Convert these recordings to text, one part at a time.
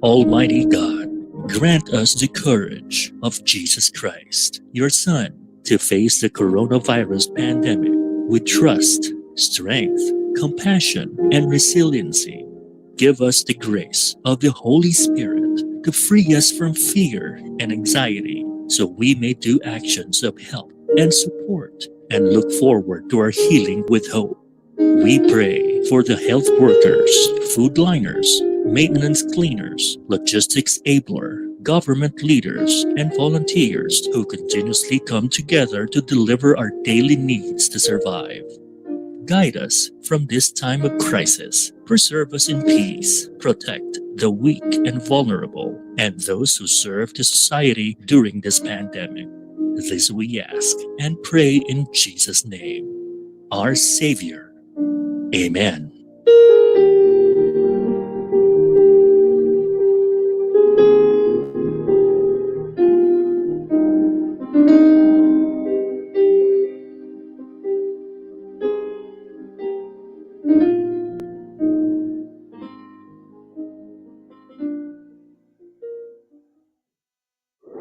Almighty God, grant us the courage of Jesus Christ, your Son, to face the coronavirus pandemic with trust, strength, compassion, and resiliency. Give us the grace of the Holy Spirit to free us from fear and anxiety so we may do actions of help and support and look forward to our healing with hope. We pray for the health workers, food liners, maintenance cleaners, logistics abler, government leaders, and volunteers who continuously come together to deliver our daily needs to survive. Guide us from this time of crisis. Preserve us in peace. Protect the weak and vulnerable and those who serve the society during this pandemic. This we ask and pray in Jesus' name, our Savior. Amen.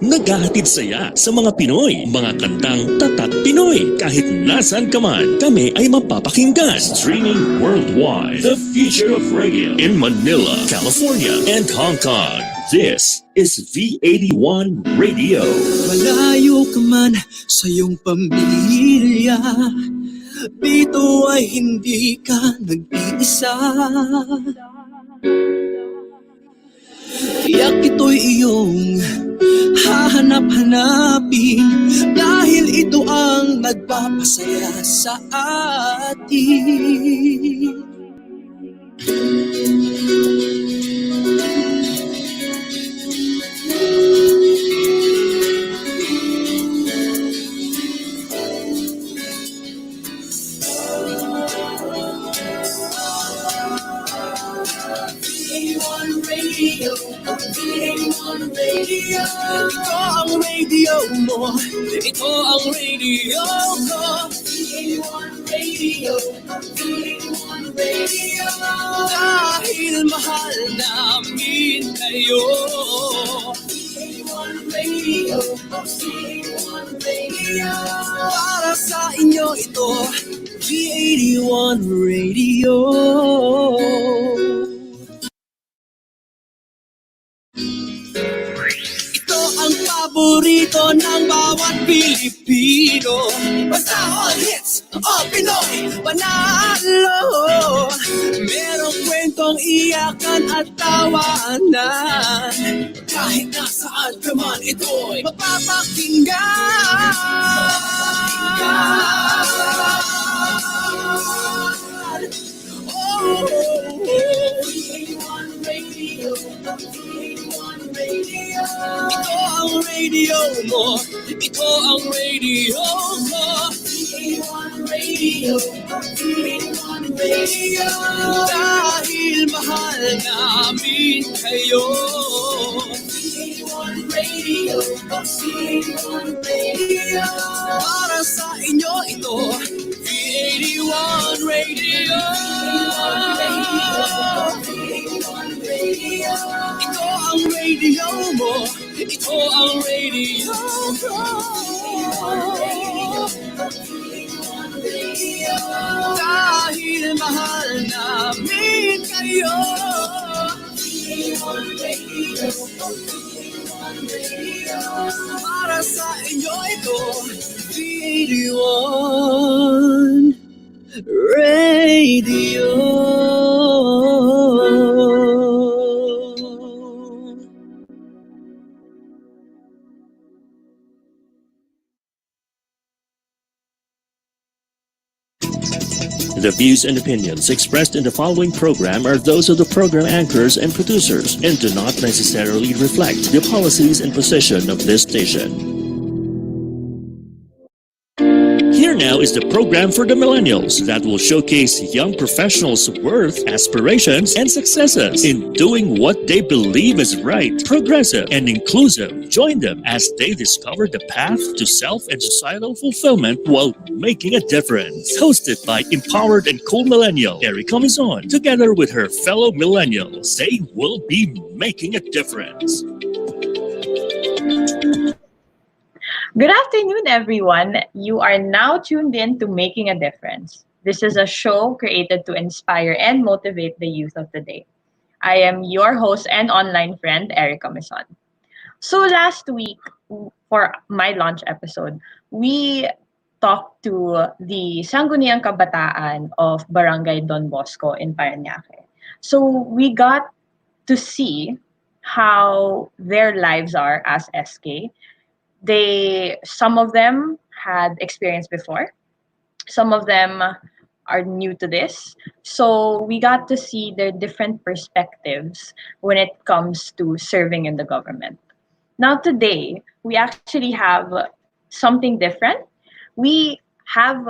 Naghahatid saya sa mga Pinoy, mga kantang tatak Pinoy. Kahit nasan ka man, kami ay mapapakinggan. Streaming worldwide, the future of radio in Manila, California, and Hong Kong. This is V81 Radio. Malayo ka man sa iyong pamilya, dito ay hindi ka nag-iisa. Tiyak ito'y iyong hahanap-hanapin, dahil ito ang nagpapasaya sa atin. Radio, V81 Radio. Ito ang radio mo, ito ang radio ko. V81 Radio, V81 Radio. Dahil mahal namin kayo. V81 Radio, V81 Radio. Para sa inyo ito, V81 Radio. Paborito ng bawat Pilipino. Basta all hits, all Pinoy, panalo. Merong kwentong iyakan at tawanan. Kahit nasaan ka man, ito'y mapapakinggan. Oh, V81 Radio, V81 Radio. Ito ang radio mo, ito ang radio ko. V81 Radio, V81 Radio. Dahil mahal namin kayo. V81 Radio, V81 Radio. Para sa inyo ito, V81 Radio. V81 Radio. Ito ang radio mo, ito ang radio ko. Dahil mahal namin kayo. Para sa inyo ito, V81 Radio. The views and opinions expressed in the following program are those of the program anchors and producers and do not necessarily reflect the policies and position of this station. Here now Now is the program for the millennials that will showcase young professionals' worth, aspirations, and successes in doing what they believe is right, progressive, and inclusive. Join them as they discover the path to self and societal fulfillment while making a difference. Hosted by empowered and cool millennial Erica Mizon, together with her fellow millennials, they will be making a difference. Good afternoon, everyone. You are now tuned in to Making a Difference. This is a show created to inspire and motivate the youth of today. I am your host and online friend, Erica Mison. So last week, for my launch episode, we talked to the Sangguniang Kabataan of Barangay Don Bosco in Parañaque. So we got to see how their lives are as SK. Some of them had experience before, some of them are new to this, so we got to see their different perspectives when it comes to serving in the government. Now today we actually have something different. we have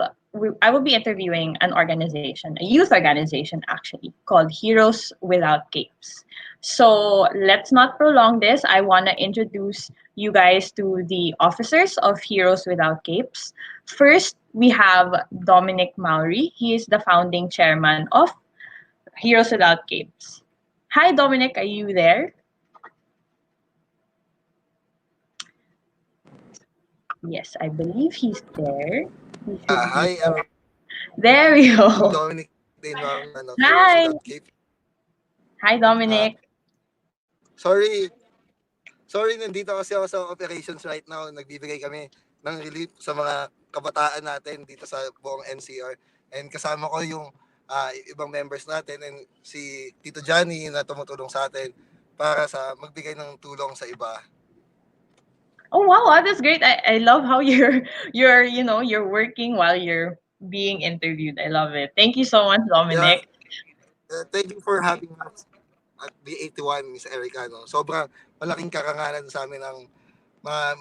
I will be interviewing an organization, a youth organization actually, called Heroes Without Capes. So let's not prolong this. I want to introduce you guys to the officers of Heroes Without Capes. First, we have Dominic Maury. He is the founding chairman of Heroes Without Capes. Hi, Dominic. Are you there? Yes, I believe he's there. He should be Hi, there. There we I'm go. Dominic din ng Heroes Hi. Without Cape. Hi, Dominic. Sorry, sorry, nandito kasi ako sa operations right now. Nagbibigay kami ng relief sa mga kabataan natin dito sa buong NCR. And kasama ko yung ibang members natin and si Tito Johnny na tumutulong sa atin para sa magbigay ng tulong sa iba. Oh wow, that's great. I love how you're working while you're being interviewed. I love it. Thank you so much, Yeah, Dominic. thank you for having us at B81, Miss Erica. No? Sobrang malaking karangalan sa amin ang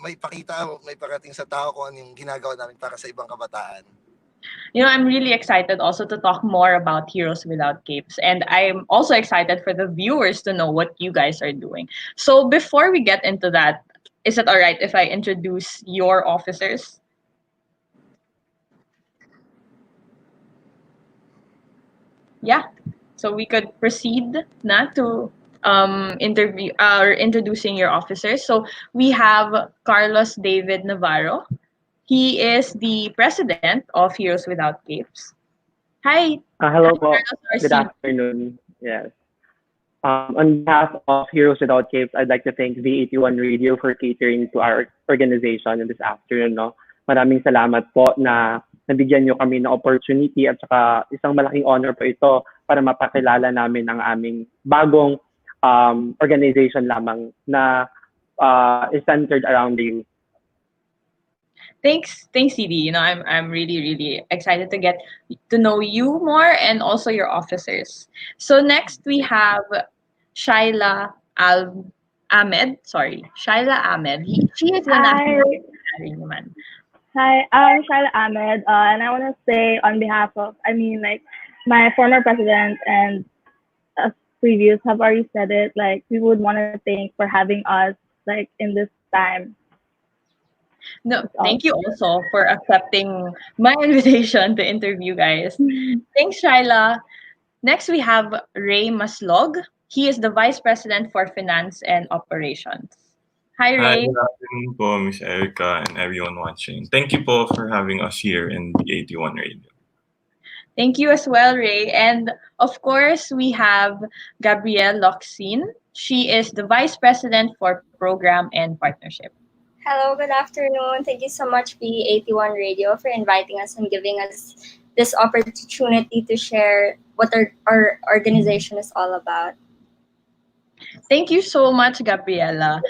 may pakita, may parating sa tao kung ano yung ginagawa namin para sa ibang kabataan. You know, I'm really excited also to talk more about Heroes Without Capes. And I'm also excited for the viewers to know what you guys are doing. So before we get into that, is it all right if I introduce your officers? Yeah. So we could proceed na to interview or introducing your officers. So we have Carlos David Navarro. He is the president of Heroes Without Capes. Hi, Hello po. Carlos Good RC. afternoon. Yes. On behalf of Heroes Without Capes, I'd like to thank V81 Radio for catering to our organization in this afternoon. No? Maraming salamat po na nabigyan nyo kami ng opportunity at saka isang malaking honor po ito para mapakilala namin ang aming bagong organization lamang na is centered around the youth. Thanks, CD. You know, I'm really excited to get to know you more and also your officers. So next we have Shaila Ahmed. Sorry, Shaila Ahmed. She is the Hi. national woman. Hi, I'm Shaila Ahmed, and I want to say on behalf of, my former president and previous have already said it, like, we would want to thank for having us, like, in this time. No, thank you also for accepting my invitation to interview guys. Thanks, Shaila. Next, we have Ray Maslog. He is the Vice President for Finance and Operations. Hi, Hi, Ray. good afternoon po, Miss Erica and everyone watching. Thank you po for having us here in the 81 Radio. Thank you as well, Ray. And of course, we have Gabrielle Loxin. She is the Vice President for Program and Partnership. Hello, good afternoon. Thank you so much, B81 Radio, for inviting us and giving us this opportunity to share what our organization is all about. Thank you so much, Gabriela.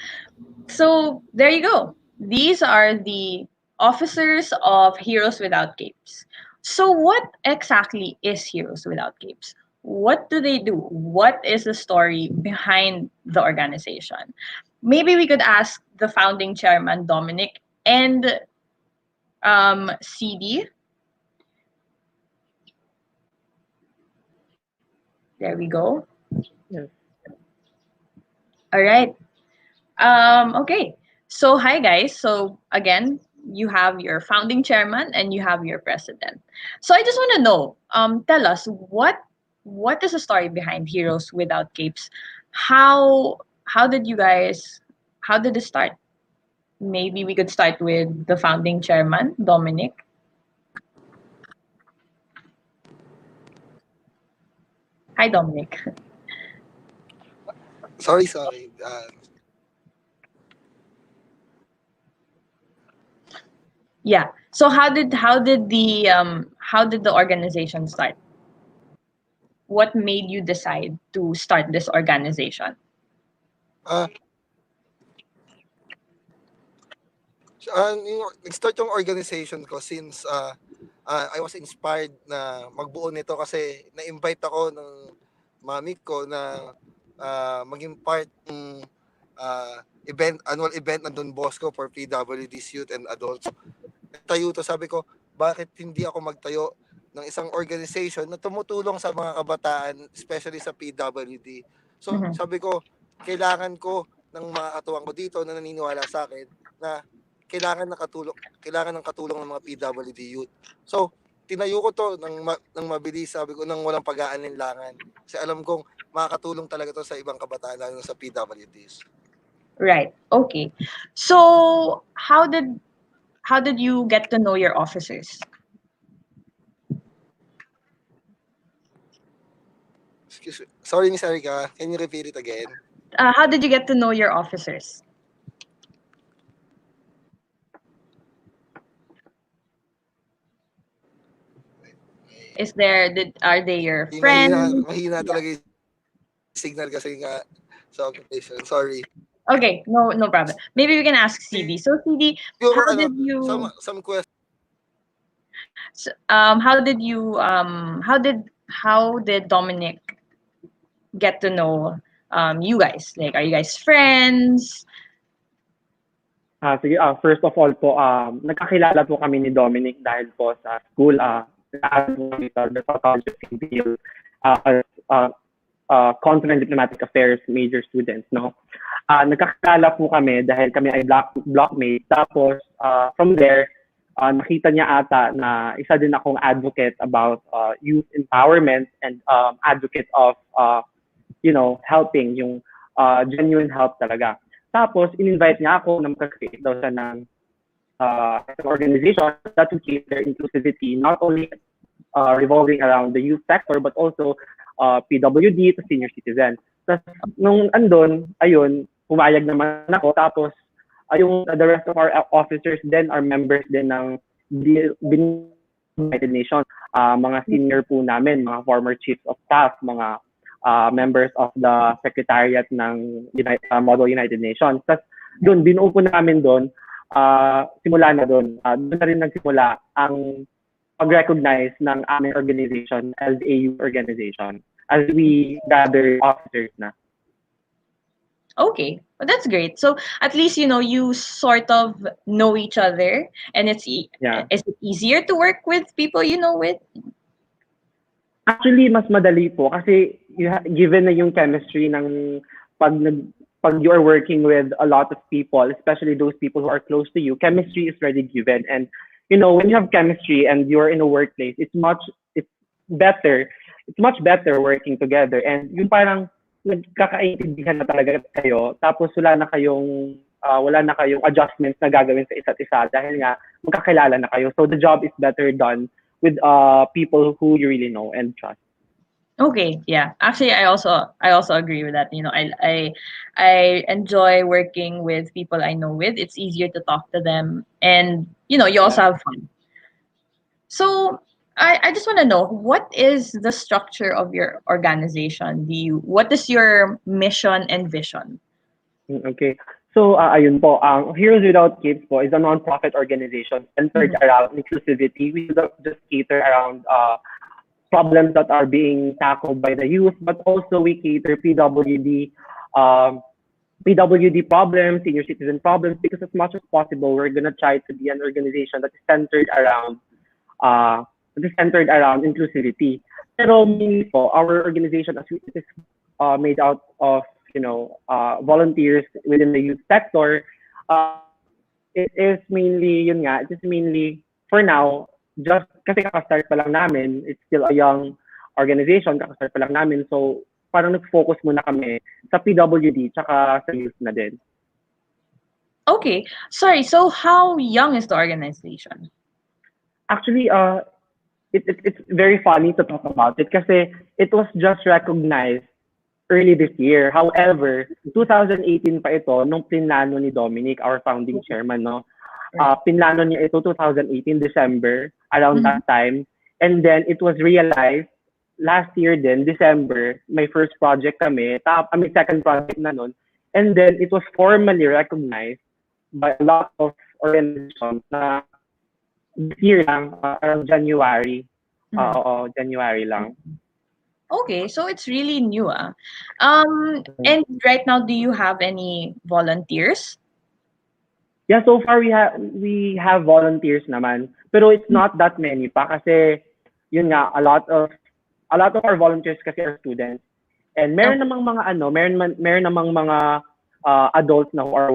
So there you go. These are the officers of Heroes Without Capes. So what exactly is Heroes Without Capes? What do they do? What is the story behind the organization? Maybe we could ask the founding chairman, Dominic, and CD There we go. Yes. All right. Okay. So hi guys. So again, you have your founding chairman and you have your president. So I just want to know, tell us what is the story behind Heroes Without Capes? How did you guys how did it start? Maybe we could start with the founding chairman, Dominic. Hi Dominic. Sorry. Yeah. So how did the organization start? What made you decide to start this organization? Uh, nag-start yung organization ko since I was inspired na magbuo nito kasi na-invite ako ng mami ko na maging part ng annual event ng Don Bosco for PWD's youth and adults. Tayo to, sabi ko, bakit hindi ako magtayo ng isang organization na tumutulong sa mga kabataan, especially sa PWD. So Mhm. sabi ko, kailangan ko ng mga katuwang ko dito na naniniwala sa akin na kailangan ng katulong ng mga PWD youth. So tinayo ko to ng mabilis, sabi ko, nang walang pag-aalinlangan. Kasi alam kong makakatulong talaga to sa ibang kabataan, lalo na sa PWDs. Right. Okay. So how did you get to know your officers? Excuse me. Sorry, Miss Erica. Can you repeat it again? How did you get to know your officers? Are they your friends? Mahina talaga yung signal kasi nga sa occupation. Sorry. Okay, no problem. Maybe we can ask CD. So CD, Siguro, how did you some questions. how did Dominic get to know you guys? Like, are you guys friends? Sige, first of all po, nagkakilala po kami ni Dominic dahil po sa school, nag-aaral po kami sa the Psychology of Civil as Consular and Diplomatic Affairs major students, no? Nagkakilala po kami dahil kami ay blockmates. Tapos, from there, nakita niya ata na isa din akong advocate about youth empowerment and advocate of, helping, yung genuine help talaga. Tapos, in-invite niya ako na mag-create daw siya ng organization that will cater inclusivity, not only revolving around the youth sector, but also PWD to senior citizen. Tapos, nung andun, ayun, pumayag naman ako. Tapos, the rest of our officers then are members din ng United Nations. Mga senior po namin, mga former chiefs of staff, mga members of the Secretariat ng Model United Nations. Tapos doon, binuo po namin doon, simula na doon. Doon na rin nagsimula ang pag-recognize ng aming organization as a youth organization as we gather officers na. Okay, well, that's great. So at least you sort of know each other, and is it easier to work with people you know with? Actually, mas madali po kasi given na yung chemistry ng pag you are working with a lot of people, especially those people who are close to you, chemistry is already given. And when you have chemistry and you're in a workplace, it's much better working together. And yung parang nagkakaintindihan na talaga kayo, tapos wala na kayong adjustments na gagawin sa isa't isa dahil nga magkakilala na kayo. So the job is better done with people who you really know and trust. Okay, yeah. Actually, I also agree with that. I enjoy working with people I know with. It's easier to talk to them, and you also have fun. So I just want to know, what is the structure of your organization? What is your mission and vision? Okay. So, ayun po, Heroes Without Capes po is a non-profit organization centered around inclusivity. We don't just cater around problems that are being tackled by the youth, but also we cater PWD problems, senior citizen problems, because as much as possible, we're gonna try to be an organization that is centered around inclusivity. Pero mainly po, our organization as it is made out of, volunteers within the youth sector. It is mainly, yun nga, it is mainly, for now, just kasi kakastart pa lang namin, it's still a young organization, kakastart pa lang namin, so parang nag-focus muna kami sa PWD tsaka sa youth na din. Okay. Sorry. So how young is the organization? Actually, it's very funny to talk about it kasi it was just recognized early this year. However, 2018 pa ito nung pinlano ni Dominic, our founding chairman, no? Pinlano niya ito 2018 December, around that time. And then it was realized last year din, December, my first project kami, second project na nun. And then it was formally recognized by a lot of organizations na this year lang, around January. January lang. Okay, so it's really new. And right now, do you have any volunteers? Yeah, so far we have volunteers naman, pero it's not that many pa kasi yun nga a lot of our volunteers kasi are students. And meron namang mga meron namang mga adults na who are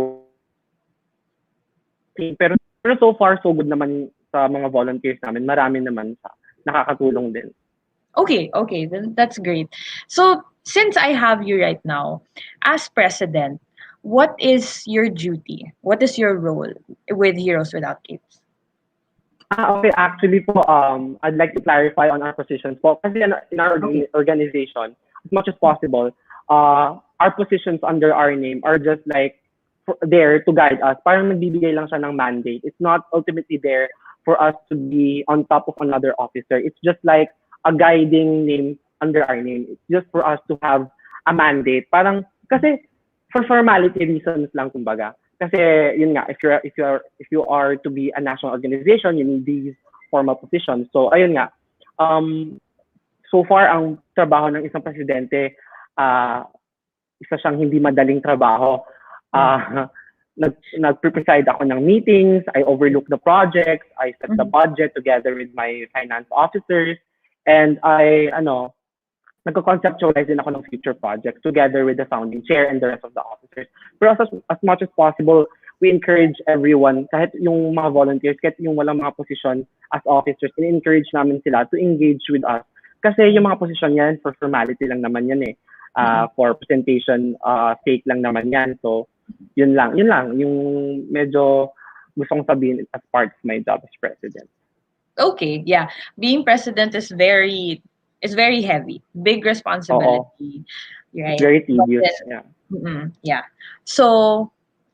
pero so far so good naman sa mga volunteers namin. Marami naman sa nakakatulong din. Okay, then that's great. So since I have you right now, as president, what is your duty? What is your role with Heroes Without Capes? Okay, actually po, I'd like to clarify on our positions po. Kasi in our organization, as much as possible, our positions under our name are just like there to guide us. Parang nagbibigay lang siya ng mandate. It's not ultimately there for us to be on top of another officer. It's just like a guiding name under our name. It's just for us to have a mandate. Parang, kasi for formality reasons lang kumbaga. Kasi yun nga, if you are to be a national organization, you need these formal positions. So ayun nga, so far ang trabaho ng isang presidente, isa siyang hindi madaling trabaho. Nag-preside ako ng meetings, I overlook the projects, I set the budget together with my finance officers, and I nagko-conceptualize din ako ng future projects together with the founding chair and the rest of the officers. Pero as much as possible, we encourage everyone, kahit yung mga volunteers, kahit yung walang mga position as officers, encourage namin sila to engage with us. Kasi yung mga position yan, for formality lang naman yan eh. For presentation sake lang naman yan. So, yun lang. Yung medyo gustong sabihin as part of my job as president. Okay, yeah. Being president is very heavy. Big responsibility. Right? Very tedious, yeah. Yeah. So,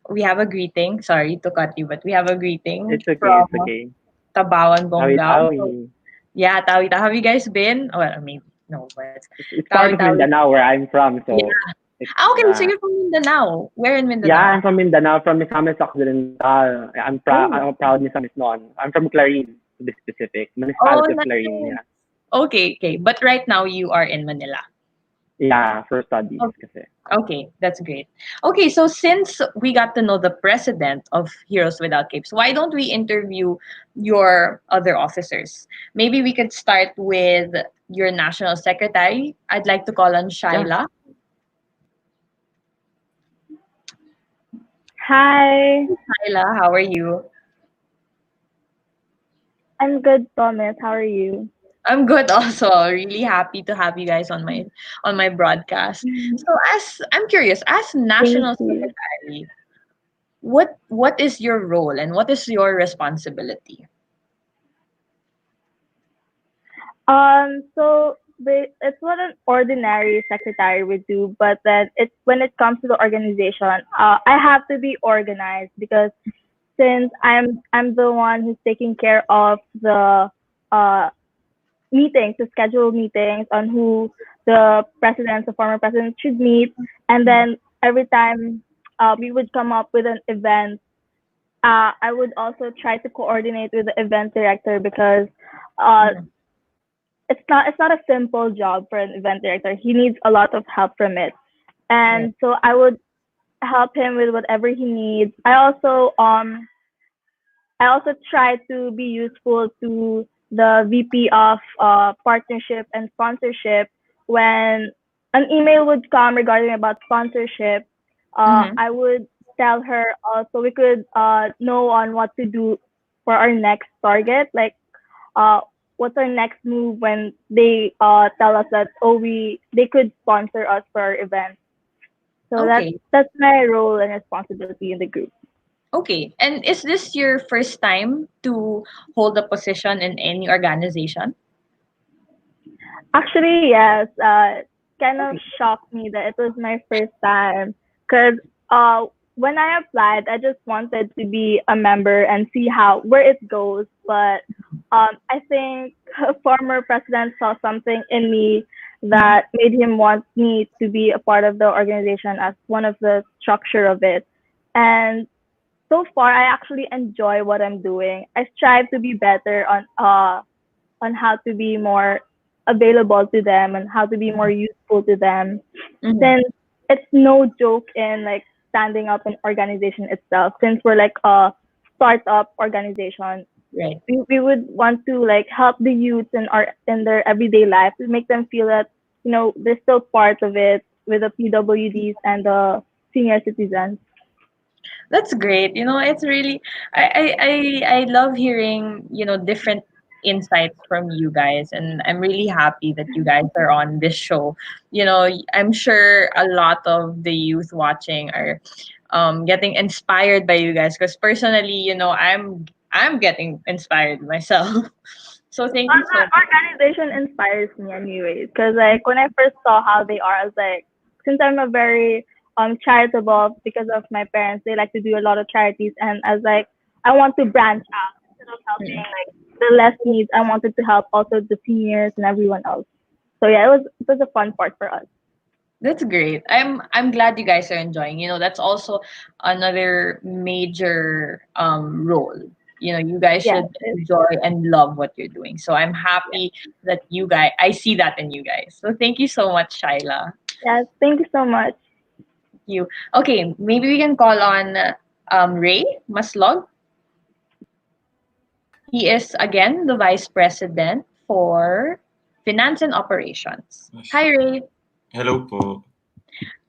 we have a greeting. Sorry to cut you, but we have a greeting. It's okay, from it's okay. Tabawan Bonggao. Tawi-tawi. Yeah, Tawi-tawi. Have you guys been? Well, maybe no, but It's part of Mindanao where I'm from, so. Yeah. Okay, so you're from Mindanao. Where in Mindanao? Yeah, I'm from Mindanao, from Misamis Occidental. I'm proud Misamis noon. I'm from Clarin, to be specific. Municipality of Clarin, yeah. Okay. But right now you are in Manila. Yeah, for studies. Okay, that's great. Okay, so since we got to know the president of Heroes Without Capes, why don't we interview your other officers? Maybe we could start with your national secretary. I'd like to call on Shaila. Hi. Shaila, how are you? I'm good, Thomas. How are you? I'm good also. Really happy to have you guys on my broadcast. So I'm curious, as national secretary, what is your role and what is your responsibility? So it's what an ordinary secretary would do, but then when it comes to the organization, I have to be organized because since I'm the one who's taking care of the meetings, to schedule meetings on who the presidents, the former presidents should meet. And then every time we would come up with an event, I would also try to coordinate with the event director because it's not a simple job for an event director. He needs a lot of help from it. And so I would help him with whatever he needs. I also try to be useful to the VP of partnership and sponsorship, when an email would come regarding about sponsorship, Mhm. I would tell her so we could know on what to do for our next target, like uh, what's our next move when they tell us that they could sponsor us for our event. So Okay. that's my role and responsibility in the group. Okay. And is this your first time to hold a position in any organization? Actually, yes. Kind of Okay. shocked me that it was my first time because uh, when I applied, I just wanted to be a member and see how where it goes. But I think former president saw something in me Mhm. that made him want me to be a part of the organization as one of the structure of it. And so far, I actually enjoy what I'm doing. I strive to be better on how to be more available to them and how to be more useful to them. Mhm. Since it's no joke in like standing up an organization itself, since we're like a startup organization, Right. we would want to like help the youth in their everyday life to make them feel that they're still part of it with the PWDs and the senior citizens. That's great. It's really I love hearing, different insights from you guys, and I'm really happy that you guys are on this show. I'm sure a lot of the youth watching are getting inspired by you guys because personally, I'm getting inspired myself. So thank you so The organization inspires me anyway, because like when I first saw how they are, I was like, since I'm a very charitable because of my parents, they like to do a lot of charities, and I was like, I want to branch out instead of helping much. like the less needs. I wanted to help also the seniors and everyone else. So yeah, it was a fun part for us. That's great. I'm glad you guys are enjoying. That's also another major role. You guys Yes, should enjoy and love what you're doing. So I'm happy that I see that in you guys. So thank you so much, Shaila. yes. Thank you so much. You. Okay, maybe we can call on Ray Maslog. He is again the Vice President for Finance and Operations. Hi Ray, Hello po.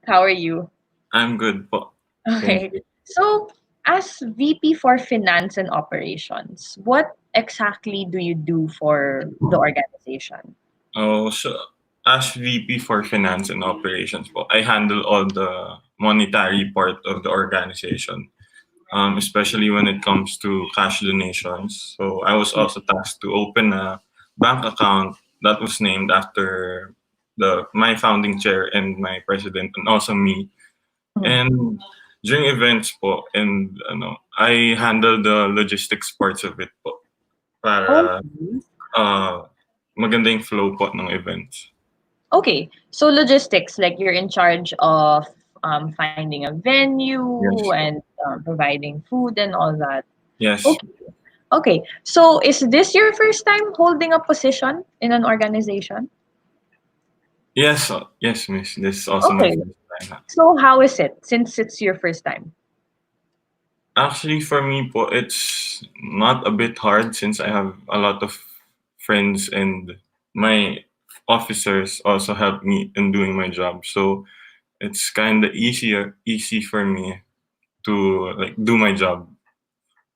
how are you? I'm good po. Thank Okay. you. So, as VP for Finance and Operations, what exactly do you do for the organization? So as VP for Finance and Operations po, I handle all the monetary part of the organization, especially when it comes to cash donations. So I was also tasked to open a bank account that was named after my founding chair and my president, and also me. Mhm. And during events po, and I handle the logistics parts of it po para Okay. maganda yung flow po ng events. Okay. So, logistics, like you're in charge of finding a venue Yes and po. providing food and all that. Yes. Okay. Okay. So, is this your first time holding a position in an organization? Yes, yes, miss. This is also my Okay. first time. So, how is it since it's your first time? Actually, for me po, it's not a bit hard since I have a lot of friends and my officers also help me in doing my job. So it's kind of easy for me to like do my job.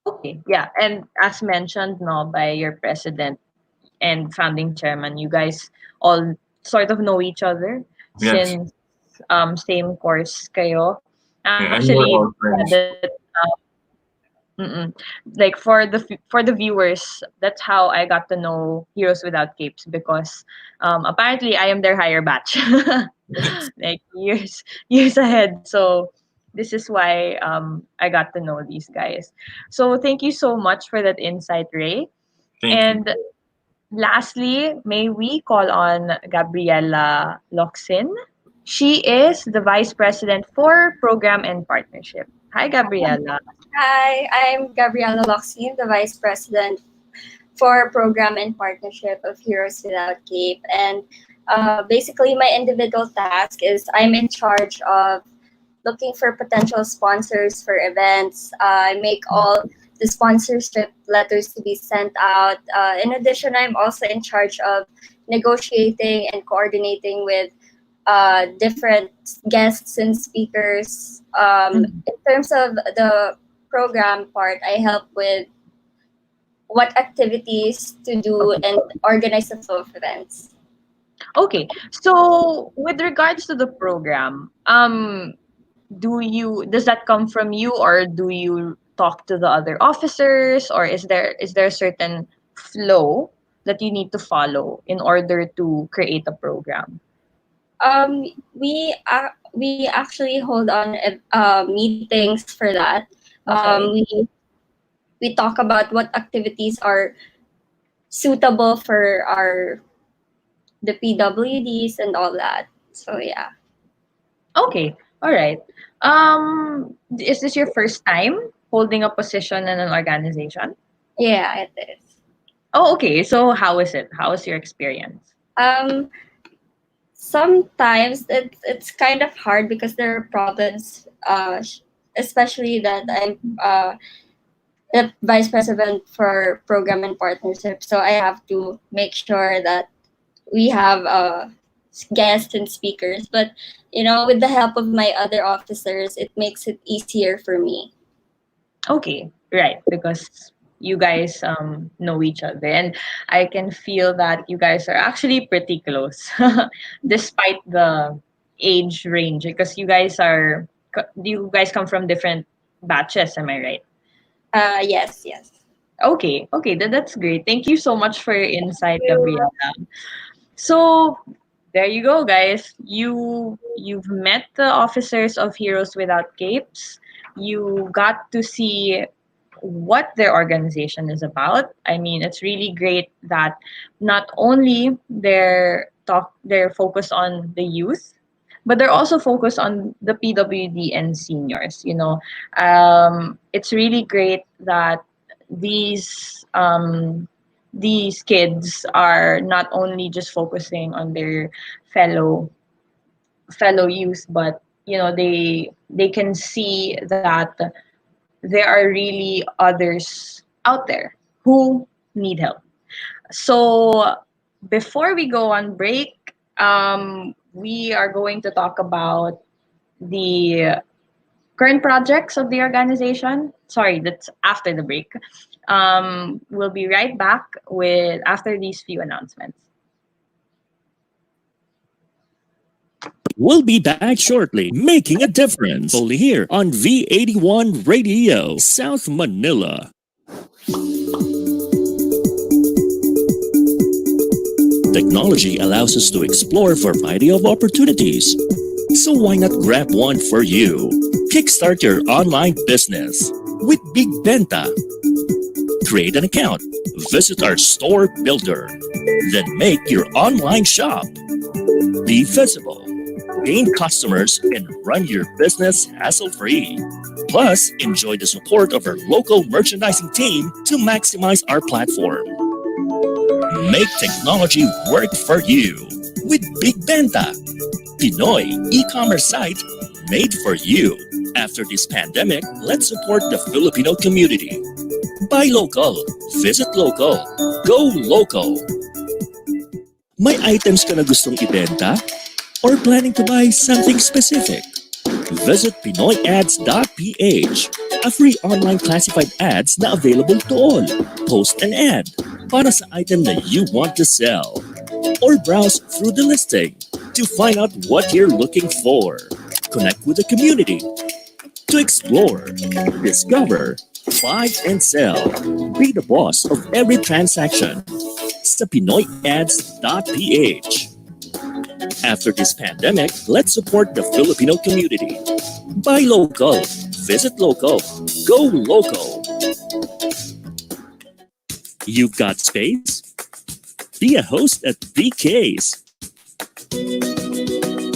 Okay, yeah. And as mentioned no by your president and founding chairman, you guys all sort of know each other Yes, since same course kayo. yeah, and Actually, we're all yeah, friends. like for the viewers, that's how I got to know Heroes Without Capes because apparently I am their higher batch, like years ahead. So this is why I got to know these guys. So thank you so much for that insight, Ray. Thank you. And lastly, may we call on Gabriela Loxin? She is the Vice President for Program and Partnership. Hi, Gabriela. Hi, I'm Gabriela Loxin, the Vice President for Program and Partnership of Heroes Without Cape. And basically, my individual task is I'm in charge of looking for potential sponsors for events. I make all the sponsorship letters to be sent out. In addition, I'm also in charge of negotiating and coordinating with different guests and speakers. In terms of the program part, I help with what activities to do and organize the flow of events. Okay. So with regards to the program, does that come from you, or do you talk to the other officers, or is there a certain flow that you need to follow in order to create a program? Um, we actually hold on meetings for that. Okay. We talk about what activities are suitable for our the PWDs and all that. So yeah. Okay. All right. Is this your first time holding a position in an organization? Yeah, it is. Oh, okay. So how is it? How is your experience? Um, Sometimes it's kind of hard because there are problems, especially that I'm the vice president for program and partnership. So I have to make sure that we have guests and speakers. But with the help of my other officers, it makes it easier for me. Okay, right, because you guys know each other, and I can feel that you guys are actually pretty close, despite the age range. Because you guys come from different batches. Am I right? Yes, yes. Okay, okay, that's great. Thank you so much for your insight, Gabriela. So there you go, guys. You've met the officers of Heroes Without Capes. You got to see what their organization is about. I mean, it's really great that not only they're focused on the youth, but they're also focused on the PWD and seniors. It's really great that these these kids are not only just focusing on their fellow youth, but they can see that there are really others out there who need help. So before we go on break, we are going to talk about the current projects of the organization. Sorry, that's after the break. We'll be right back with after these few announcements. We'll be back shortly, making a difference. Only here on V81 Radio, South Manila. Technology allows us to explore a variety of opportunities. So why not grab one for you? Kickstart your online business with Big Benta. Create an account, visit our store builder, then make your online shop. Be visible, gain customers, and run your business hassle-free. Plus, enjoy the support of our local merchandising team to maximize our platform. Make technology work for you with Big Benta, Pinoy e-commerce site made for you. After this pandemic, let's support the Filipino community. Buy local, visit local, go local. May items ka na gustong ibenta? Or planning to buy something specific? Visit PinoyAds.ph, a free online classified ads na available to all. Post an ad para sa item that you want to sell. Or browse through the listing to find out what you're looking for. Connect with the community to explore, discover, buy and sell. Be the boss of every transaction sa PinoyAds.ph. After this pandemic, let's support the Filipino community. Buy local, visit local, go local. You've got space? Be a host at BK's.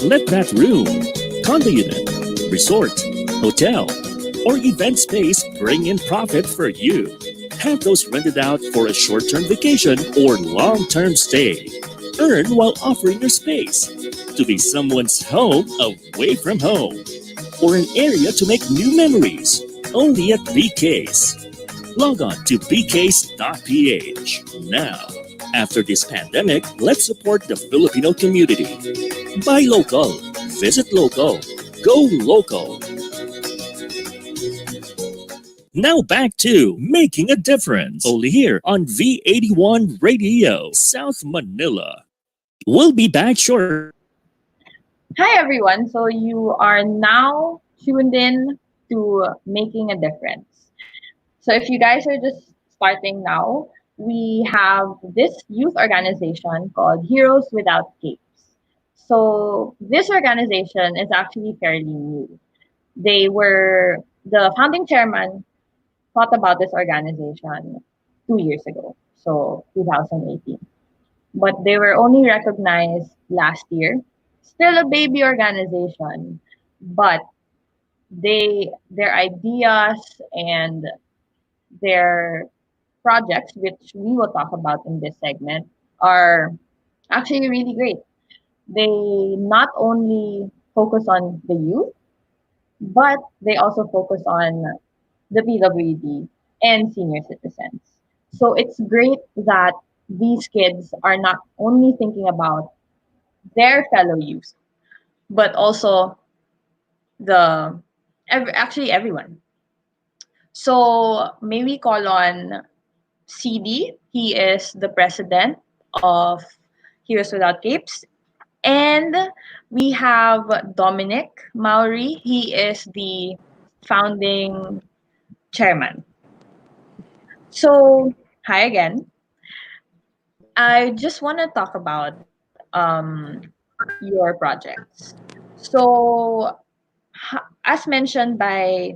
Let that room, condo unit, resort, hotel, or event space bring in profit for you. Have those rented out for a short-term vacation or long-term stay. Earn while offering your space to be someone's home away from home, or an area to make new memories only at BK's. Log on to bcase.ph now. After this pandemic, let's support the Filipino community. Buy local, visit local, go local. Now back to Making a Difference, only here on V81 Radio, South Manila. We'll be back shortly. Hi everyone. So you are now tuned in to Making a Difference. So if you guys are just starting now, we have this youth organization called Heroes Without Capes. So this organization is actually fairly new. The founding chairman thought about this organization 2 years ago, so 2018. But they were only recognized last year. Still a baby organization, but their ideas and their projects, which we will talk about in this segment, are actually really great. They not only focus on the youth, but they also focus on the PWD and senior citizens. So it's great that these kids are not only thinking about their fellow youth, but also actually everyone. So may we call on CD. He is the president of Heroes Without Capes. And we have Dominic Maury. He is the founding chairman. So, hi again. I just want to talk about your projects. So, as mentioned by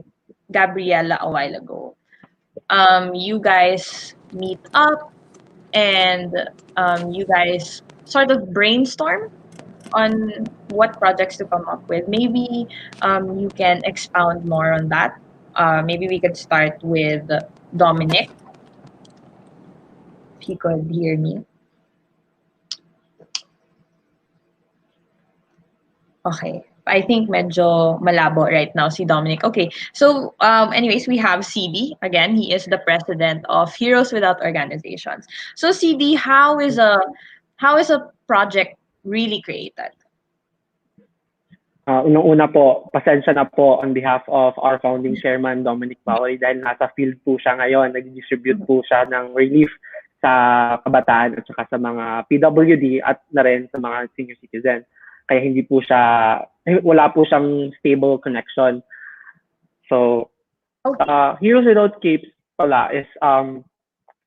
Gabriela a while ago, you guys meet up and you guys sort of brainstorm on what projects to come up with. Maybe you can expound more on that. Maybe we could start with Dominic, if you could hear me. Okay. I think medyo malabo right now si Dominic. Okay. So anyways, we have CD. Again, he is the president of Heroes Without Organizations. So CD, how is a project really created? Unang-una po, pasensya na po on behalf of our founding chairman, Dominic Bawat, dahil nasa field po siya ngayon. Nag-distribute po siya ng relief sa kabataan at saka sa mga PWD at na rin sa mga senior citizen. Kaya hindi po siya, wala po siyang stable connection. So, Heroes Without Capes pala is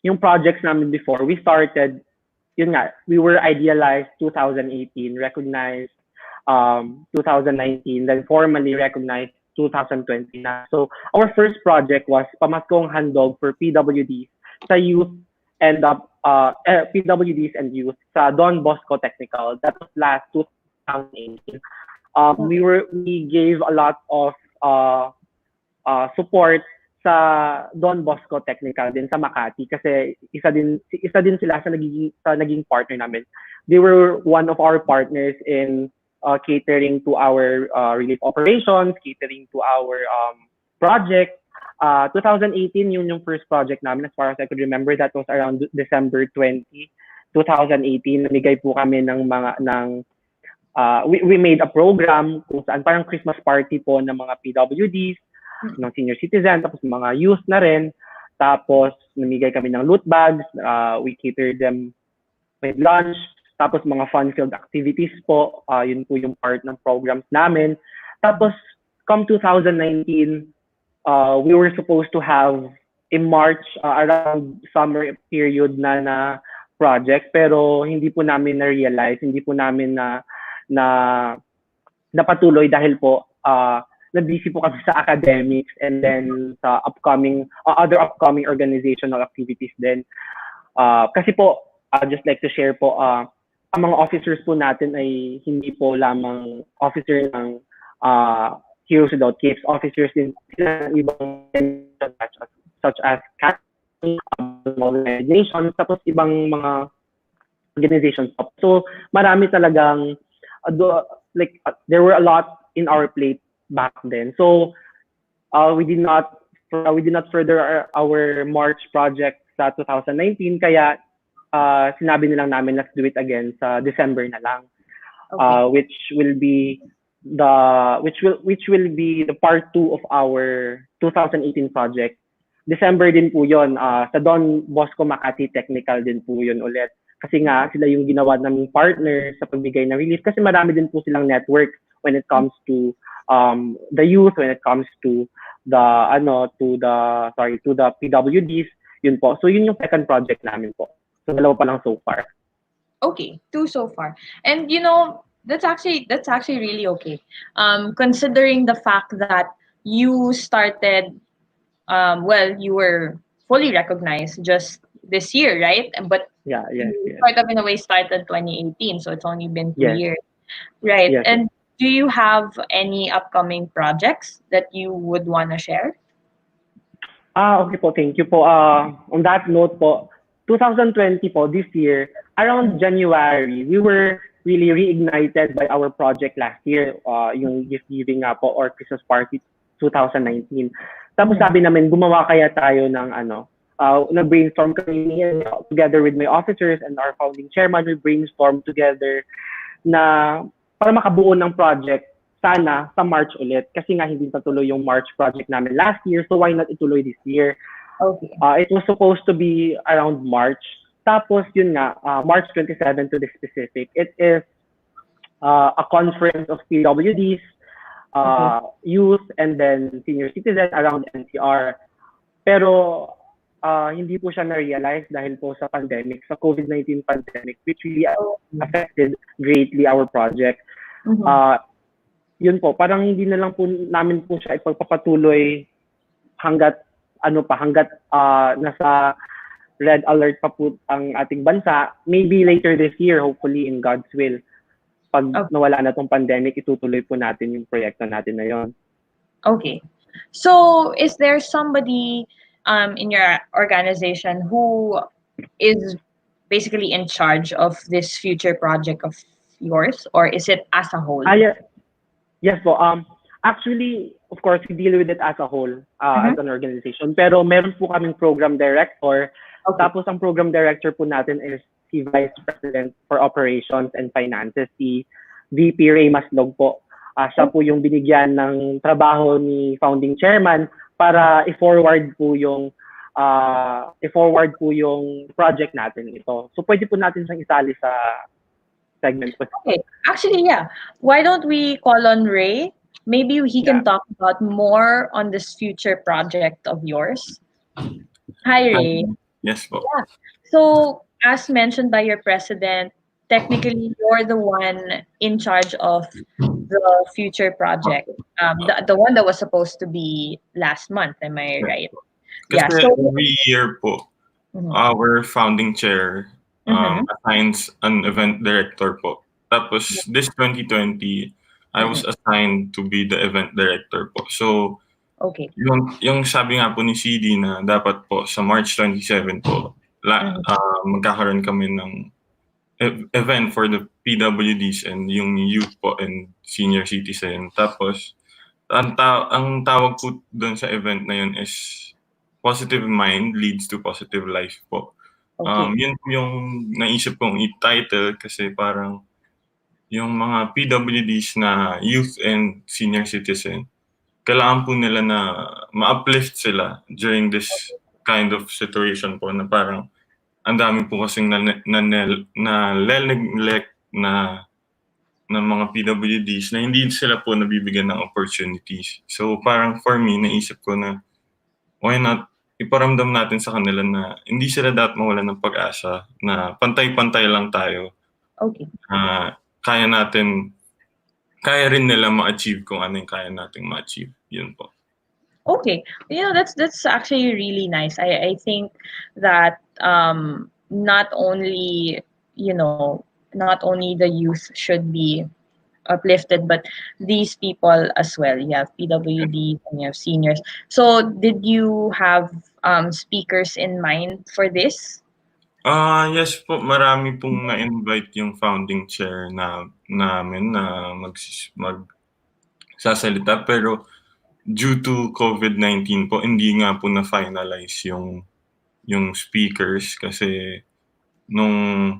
yung projects namin before, we started, yun nga, we were idealized 2018, recognized 2019, then formally recognized 2020 na. So our first project was Pamaskong Handog for PWDs sa youth and PWDs and youth sa Don Bosco Technical. That was last 2018. We gave a lot of support sa Don Bosco Technical din sa Makati kasi isa din sila sa naging partner namin. They were one of our partners in catering to our relief operations, catering to our project. 2018 yung first project namin, as far as I could remember. That was around December 20, 2018. Namigay po kami we made a program kung saan parang Christmas party po ng mga PWDs, ng senior citizen, tapos mga youth na rin. Tapos namigay kami ng loot bags, we catered them with lunch, tapos mga fun-filled activities po, yun po yung part ng programs namin. Tapos come 2019, we were supposed to have in March, around summer period na project, pero hindi po namin na-realize, hindi po namin napatuloy dahil po na-busy po kami sa academics and then sa other upcoming organizational activities din. Kasi po, I'd just like to share po, ang mga officers po natin ay hindi po lamang officer ng Heroes Without Capes, officers din ng ibang such as organizations, tapos ibang mga organizations. So marami talagang there were a lot in our plate back then. So we did not we did not further our March project sa 2019, kaya sinabi nilang namin, let's do it again sa December na lang. Which will be the part 2 of our 2018 project. December din po yon, sa Don Bosco Makati Technical din po yun ulit. Kasi nga sila yung ginawa naming partner sa pagbigay ng relief, kasi marami din po silang network when it comes to the youth, when it comes to the PWDs, yun po. So yun yung second project namin po. So dalawa pa lang so far. Okay, 2 so far. And that's actually really okay. Considering the fact that you started you were fully recognized just this year, right? But yes. sort of in a way started 2018, so it's only been 2 Yes. years, right? Yes. And do you have any upcoming projects that you would want to share? Okay po, thank you po. On that note po, 2020 po, this year, around January, we were really reignited by our project last year, yung gift giving po, or Christmas party 2019. Tapos sabi namin, gumawa kaya tayo ng nag-brainstorm kami together with my officers and our founding chairman. We brainstormed together na para makabuo ng project sana sa March ulit. Kasi nga hindi natuloy yung March project namin last year, so why not ituloy this year? Okay. It was supposed to be around March. Tapos yun nga, March 27 to be specific. It is a conference of PWDs, youth, and then senior citizens around NCR. Pero hindi po siya na-realize dahil po sa pandemic, sa COVID-19 pandemic, which really affected greatly our project. Yun po, parang hindi na lang po namin po siya ipagpapatuloy hanggat nasa red alert pa po ang ating bansa. Maybe later this year, hopefully in God's will, pag nawala na tong pandemic, itutuloy po natin yung proyekto natin na yon. Okay. So, is there somebody in your organization who is basically in charge of this future project of yours, or is it as a whole? Yes po. Actually, of course, we deal with it as a whole, as an organization. Pero meron po kaming program director. Tapos ang program director po natin is si Vice President for Operations and Finances, si VP Ray Maslog po. Siya po yung binigyan ng trabaho ni founding chairman para i-forward po yung project natin ito. So pwede po natin siyang isali sa segment. Okay. Actually, yeah. Why don't we call on Ray? Maybe he can talk about more on this future project of yours. Hi, Ray. Yes po. Yeah. So, as mentioned by your president, technically you're the one in charge of the future project. The one that was supposed to be last month, am I right? Kasi every year po, our founding chair assigns an event director po. Tapos this 2020, I was assigned to be the event director po. So, yung sabi nga po ni CD na dapat po sa March 27 po, magkakaroon kami ng event for the PWDs and yung youth po and senior citizen. Tapos, ang tawag po doon sa event na yun is Positive Mind Leads to Positive Life po. Yun yung naisip kong i-title kasi parang yung mga PWDs na youth and senior citizen, kailangan po nila na ma-uplift sila during this kind of situation po na parang ang dami po kasing nalelek na mga PWDs na hindi sila po nabibigyan ng opportunities. So parang for me, naisip ko na why not iparamdam natin sa kanila na hindi sila dapat mawalan ng pag-asa, na pantay-pantay lang tayo. Okay. Kaya rin nila ma-achieve kung ano yung kaya nating ma-achieve. Yun po. Okay. That's actually really nice. I think that not only the youth should be uplifted, but these people as well. You have PWD and you have seniors. So did you have speakers in mind for this? Yes po, marami pong na-invite yung founding chair namin na magsasalita, pero due to COVID-19 po, hindi nga po na-finalize yung speakers kasi nung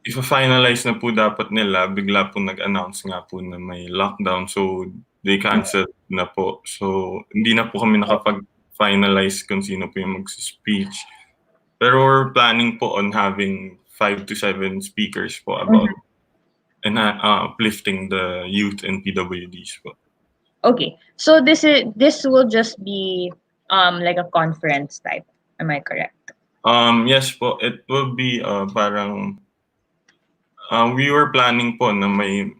ifa-finalize na po dapat nila, bigla po nag-announce nga po na may lockdown. So, they canceled na po. So, hindi na po kami nakapag-finalize kung sino po yung mag-speech. Pero we're planning po on having 5 to 7 speakers po about and uplifting the youth and PWDs po. Okay, so this will just be like a conference type. Am I correct? Yes po, it will be parang we were planning po na may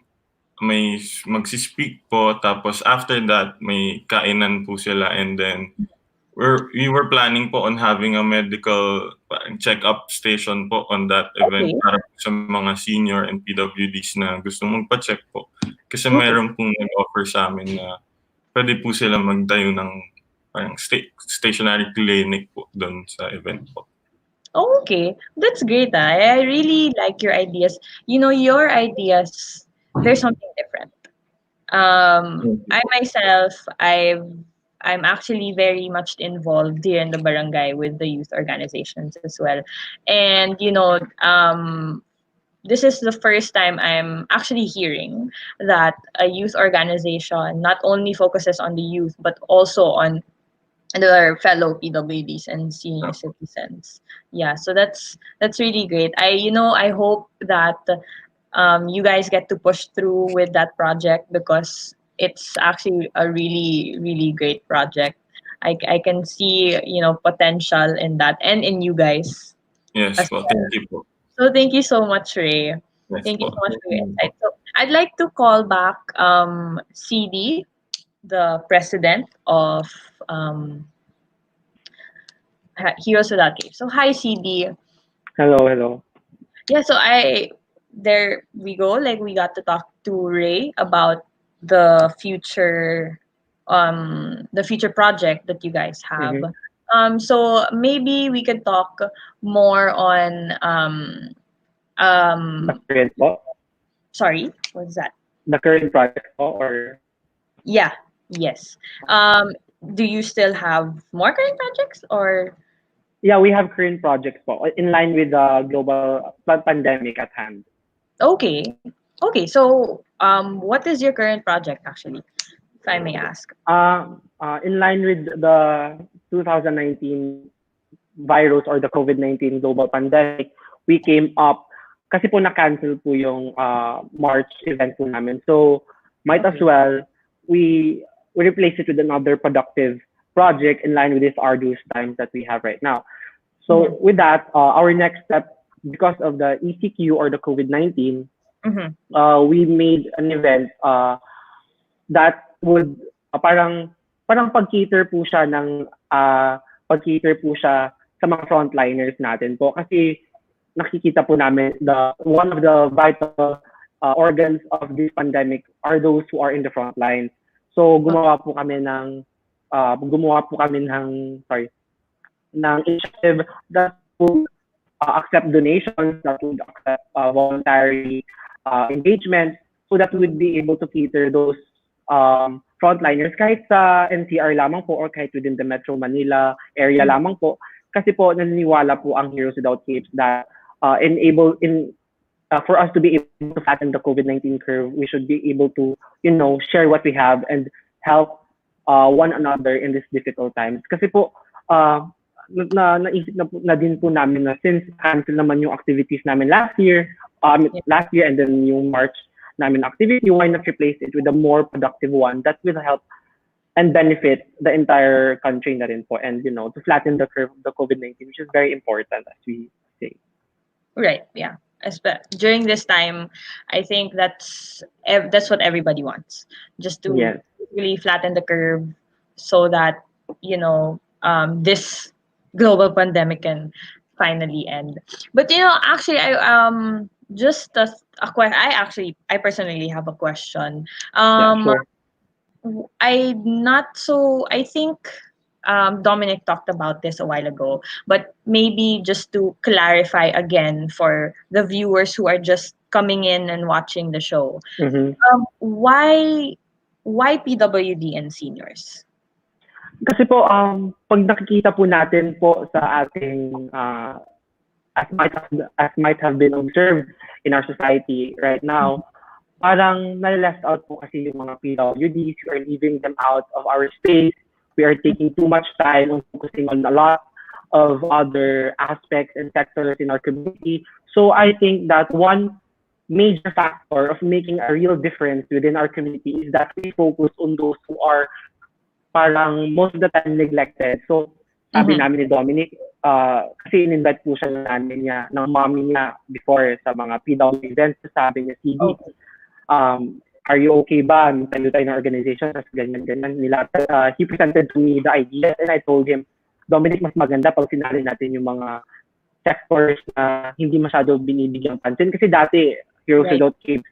magsi-speak po, tapos after that may kainan po sila, and then we were planning po on having a medical check-up station po on that event para po sa mga senior and PWDs na gusto magpa-check po. Kasi mayroon pong nag-offer sa amin na pwede po sila magtayo ng parang stationary clinic po doon sa event po. Okay, that's great. I really like your ideas. You know, your ideas, there's something different. I myself, I'm actually very much involved here in the barangay with the youth organizations as well. And, you know, this is the first time I'm actually hearing that a youth organization not only focuses on the youth, but also on their fellow PWDs and senior citizens. Yeah, so that's really great. I hope that you guys get to push through with that project because it's actually a really, really great project. I can see, potential in that and in you guys. Yes po, thank you po. So thank you so much, Ray. Yes Thank you po. so much for your insight. So I'd like to call back CD, the president of Heroes Without Capes. So hi, CD. Hello. Yeah, so there we go. Like we got to talk to Ray about the future project that you guys have. So maybe we could talk more on The current po? sorry, what's that? The current project po, or? Yeah, yes. Do you still have more current projects or? Yeah, we have current projects po in line with the global pandemic at hand. Okay. So what is your current project actually, if I may ask? In line with the 2019 virus or the COVID-19 global pandemic, we came up, kasi po na-cancel po yung March event po namin. So, might as well, we replace it with another productive project in line with this arduous times that we have right now. So, with that, our next step, because of the ECQ or the COVID-19, we made an event that would parang pag-cater po siya sa mga frontliners natin po, kasi nakikita po namin one of the vital organs of this pandemic are those who are in the front lines. So gumawa po kami ng initiative that would accept donations, that would accept voluntary engagement, so that we would be able to cater those frontliners kahit sa NCR lamang po or kahit within the Metro Manila area lamang po. Kasi po naniniwala po ang Heroes Without Capes that for us to be able to flatten the COVID-19 curve, we should be able to, share what we have and help one another in these difficult times. Kasi po, naisip na din po namin na since cancel naman yung activities namin last year and then yung March namin activity, why not replace it with a more productive one that will help and benefit the entire country na rin po, and to flatten the curve of the COVID-19, which is very important, as we say. Right, yeah. During this time, I think that's what everybody wants, just to really flatten the curve so that this global pandemic can finally end. But actually, I personally have a question. Sure. I think Dominic talked about this a while ago, but maybe just to clarify again for the viewers who are just coming in and watching the show, why Why PWD and seniors? Kasi po, pag nakikita po natin po sa ating, as might have been observed in our society right now, parang na-left out po kasi yung mga PWDs. We are leaving them out of our space. We are taking too much time on focusing on a lot of other aspects and sectors in our community. So I think that one major factor of making a real difference within our community is that we focus on those who are parang most of the time neglected. So sabi namin ni Dominic, kasi in-invite po siya ng mommy niya before sa mga PW events. Sabi niya, CD, are you okay ba? Tayo ng organization, tapos ganyan. He presented to me the idea and I told him, Dominic, mas maganda pag sinali natin yung mga sectors na hindi masyado binibigyang pansin. Kasi dati, Heroes Without Capes,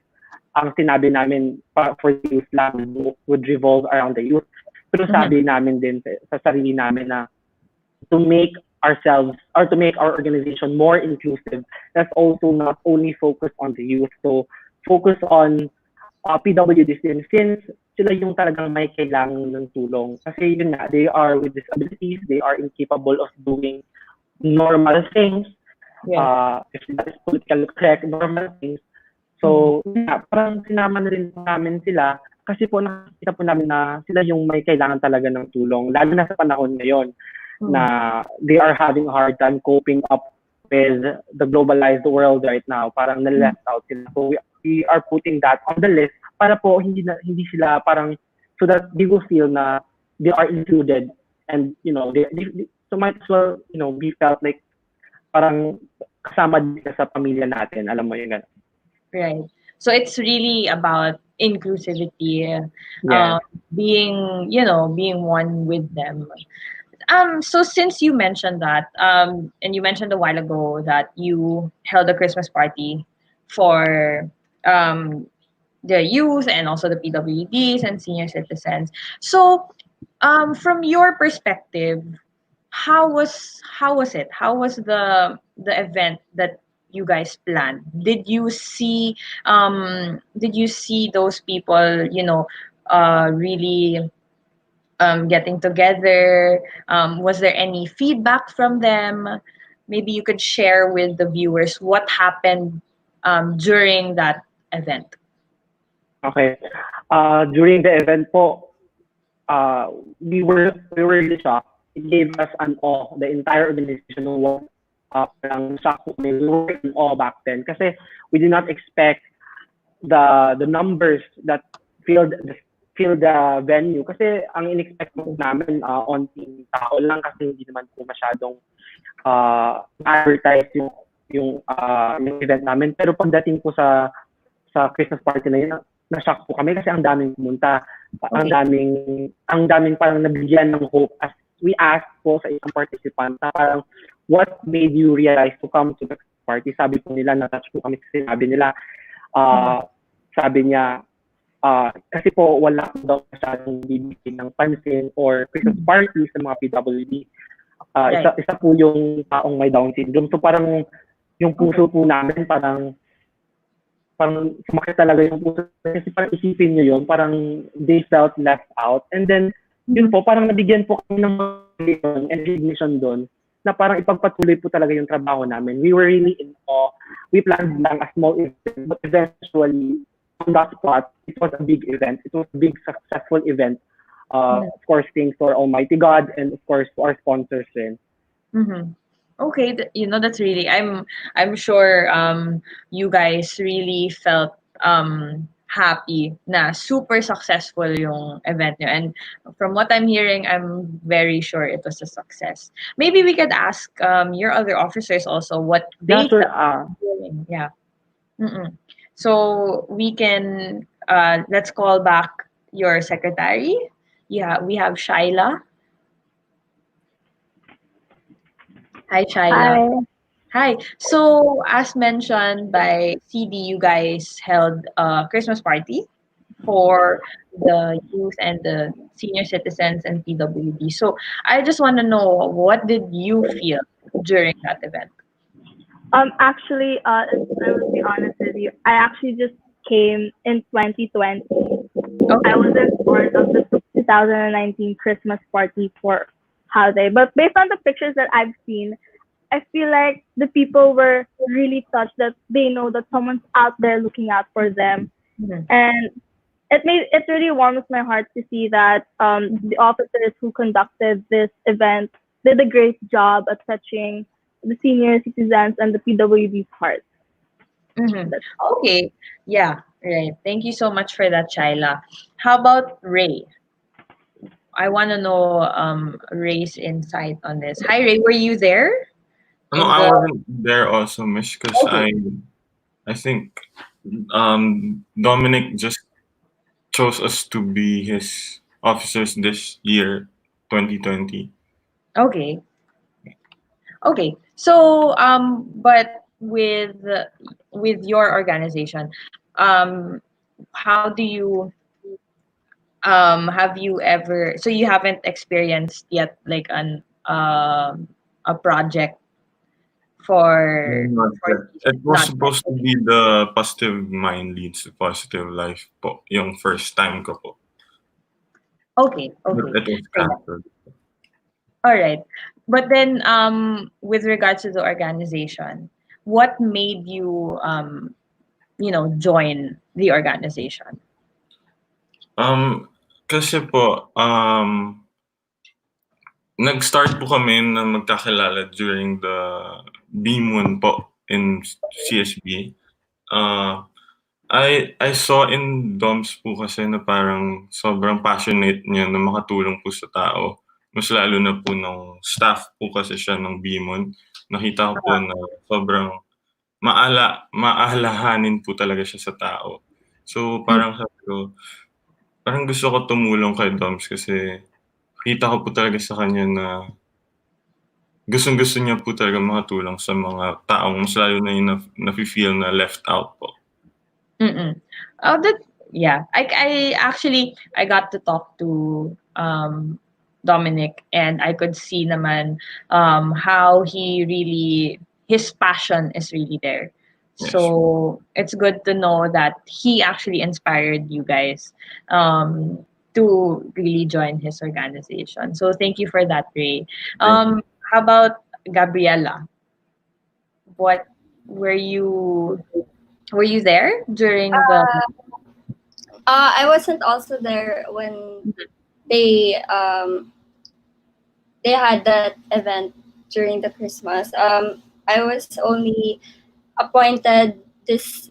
ang sinabi namin for the youth lang would revolve around the youth. Pero sabi namin din sa sarili namin na to make ourselves or to make our organization more inclusive, let's also not only focus on the youth. So focus on PWDs din since sila yung talagang may kailangan ng tulong. Kasi yun nga, they are with disabilities, they are incapable of doing normal things. If that is politically correct, normal things. So, parang sinama na rin namin sila kasi po nakikita po namin na sila yung may kailangan talaga ng tulong. Lalo na sa panahon ngayon na they are having a hard time coping up with the globalized world right now. Parang na-left out sila. So, we are putting that on the list para po hindi sila parang so that they will feel na they are included and, you know, they so might as well, you know, be felt like parang kasama din sa pamilya natin. Alam mo yun. Right. So it's really about inclusivity, being one with them. So since you mentioned that, and you mentioned a while ago that you held a Christmas party for the youth and also the PWDs and senior citizens. So, from your perspective, how was it? How was the event that you guys planned? Did you see those people, really getting together? Was there any feedback from them? Maybe you could share with the viewers what happened during that event. Okay. During the event po, we were really shocked. It gave us an awe. The entire organization was parang shocked. We were in awe back then kasi we did not expect the numbers that filled the venue. Kasi ang in-expect namin onting tao lang kasi hindi naman po masyadong advertise yung event namin. Pero pagdating po sa Christmas party na yun, na-shock po kami kasi ang daming pumunta. Ang daming parang nabigyan ng hope as we asked po sa isang participant na parang what made you realize to come to the party? Sabi po nila, na-touch po kami sa sinabi nila. Sabi niya, kasi po wala daw masyadong bibigyan ng pansin or Christmas party sa mga PWD. Isa po yung taong may Down syndrome. So parang yung puso po namin parang sumakit talaga yung puso. Kasi parang isipin nyo yun, parang they felt left out. And then, yun po, parang nabigyan po kami ng motivation and recognition doon na parang ipagpatuloy po talaga yung trabaho namin. We were really in awe. We planned lang a small event, but eventually, on that spot, it was a big event. It was a big, successful event. Of course, thanks to our Almighty God and of course to our sponsors rin. Okay, that's really, I'm sure you guys really felt happy na super successful yung event nyo. And from what I'm hearing, I'm very sure it was a success. Maybe we could ask your other officers also what they felt doing. Yeah. So we can, let's call back your secretary. Yeah, we have Shaila. Hi, Shaila. Hi. So, as mentioned by CD, you guys held a Christmas party for the youth and the senior citizens and PWD. So, I just want to know, what did you feel during that event? Actually, I will be honest with you. I actually just came in 2020, Okay. I wasn't part of the 2019 Christmas party for holiday, but based on the pictures that I've seen, I feel like the people were really touched that they know that someone's out there looking out for them, Mhm. and it really warms my heart to see that the officers who conducted this event did a great job at touching the senior citizens and the PWD's heart. Mhm. That's Okay. Yeah, right. Thank you so much for that, Shaila. How about Ray? I want to know Ray's insight on this. Hi, Ray. Were you there No, in I the? wasn't there also, Miss, because Okay. I think Dominic just chose us to be his officers this year, 2020. Okay. Okay. So, but with your organization, um, how do you have you ever? So you haven't experienced yet like a project Not for yet. It was not yet. supposed to be the Positive Mind Leads to Positive Life po, yung first time ko po. Okay. But Okay. it was So, yeah. canceled. All right. But then, with regards to the organization, what made you, join the organization? Kasi po, nag-start po kami na magkakilala during the B-Moon po in CSB. Uh, I saw in Doms po kasi na parang sobrang passionate niya na makatulong po sa tao. Mas lalo na po nung staff po kasi siya ng BMON. Nakita ko po na sobrang maalahanin po talaga siya sa tao. So parang sabi ko, parang gusto ko tumulong kay Doms kasi kita ko po talaga sa kanya na gustong-gusto niya po talaga makatulong sa mga taong mas lalo na yung nafe-feel na left out po. Mm-mm. Oh, that yeah. I actually I got to talk to Dominic, and I could see naman how he really his passion is really there. Yes. So it's good to know that he actually inspired you guys um, to really join his organization. So thank you for that, Ray. Thank you. How about Gabriella? What were you were you there during the? I wasn't also there when they um they had that event during the Christmas. I was only appointed this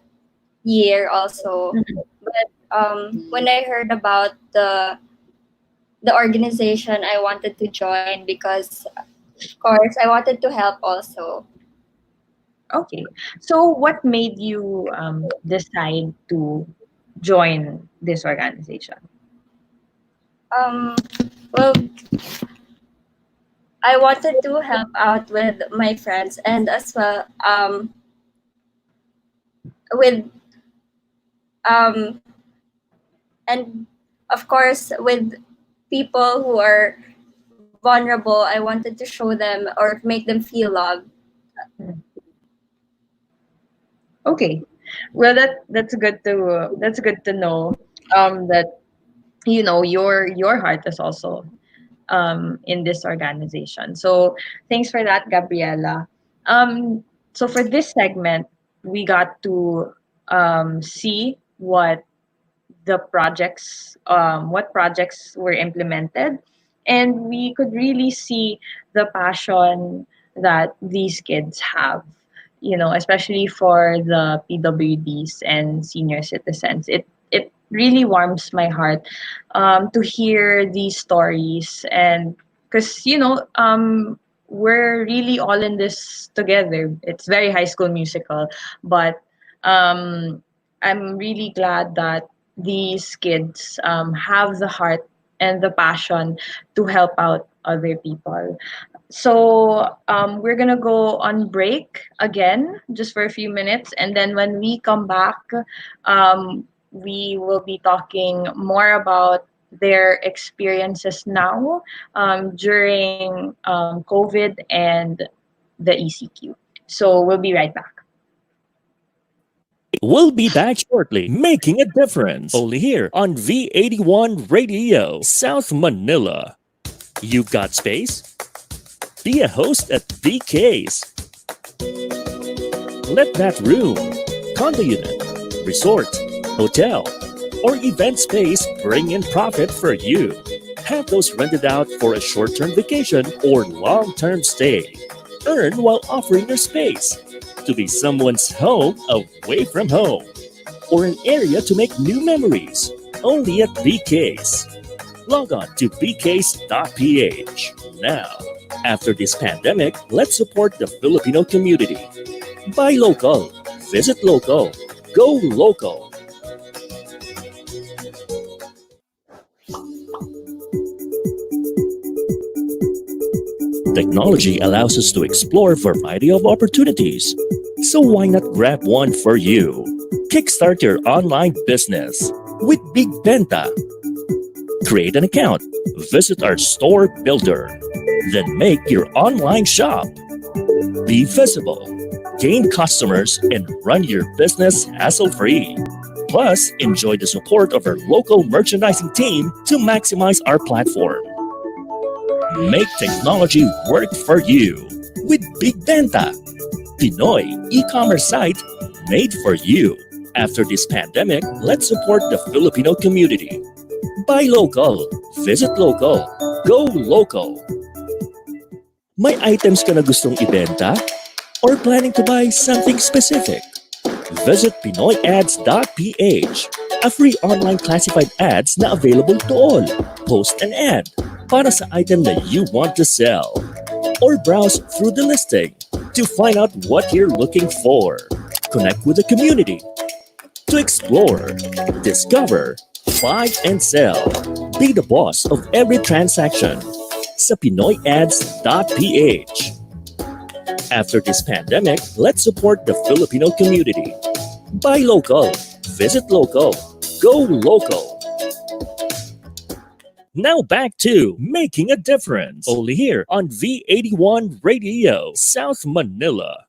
year also, but when I heard about the organization, I wanted to join because, of course, I wanted to help also. Okay. So what made you decide to join this organization? Um, well, I wanted to help out with my friends and as well with um and of course with people who are vulnerable. I wanted to show them or make them feel loved. Okay. Well, that's good to know that your heart is also in this organization. So thanks for that, Gabriela. So for this segment, we got to see what projects were implemented, and we could really see the passion that these kids have, especially for the PWDs and senior citizens. It really warms my heart to hear these stories, and because we're really all in this together. It's very High School Musical, but um, I'm really glad that these kids have the heart and the passion to help out other people. So we're gonna go on break again, just for a few minutes, and then when we come back, we will be talking more about their experiences now during COVID and the ECQ. So we'll be right back. We'll be back shortly, making a difference. Only here on V81 Radio, South Manila. You got space? Be a host at VK's. Let that room, condo unit, resort, hotel, or event space bring in profit for you. Have those rented out for a short-term vacation or long-term stay. Earn while offering your space to be someone's home away from home, or an area to make new memories. Only at VK's. Log on to vks.ph now. After this pandemic, let's support the Filipino community. Buy local, visit local, go local. Technology allows us to explore a variety of opportunities. So why not grab one for you? Kickstart your online business with Big Benta. Create an account, visit our store builder, then make your online shop. Be visible, gain customers, and run your business hassle-free. Plus, enjoy the support of our local merchandising team to maximize our platform. Make technology work for you with Big Benta, Pinoy e-commerce site made for you. After this pandemic, let's support the Filipino community. Buy local, visit local, go local. May items ka na gustong ibenta? Or planning to buy something specific? Visit pinoyads.ph, a free online classified ads na available to all. Post an ad para sa item that you want to sell. Or browse through the listing to find out what you're looking for. Connect with the community to explore, discover, buy and sell. Be the boss of every transaction sa pinoyads.ph. After this pandemic, let's support the Filipino community. Buy local, visit local, go local. Now back to Making a Difference, only here on V81 Radio, South Manila.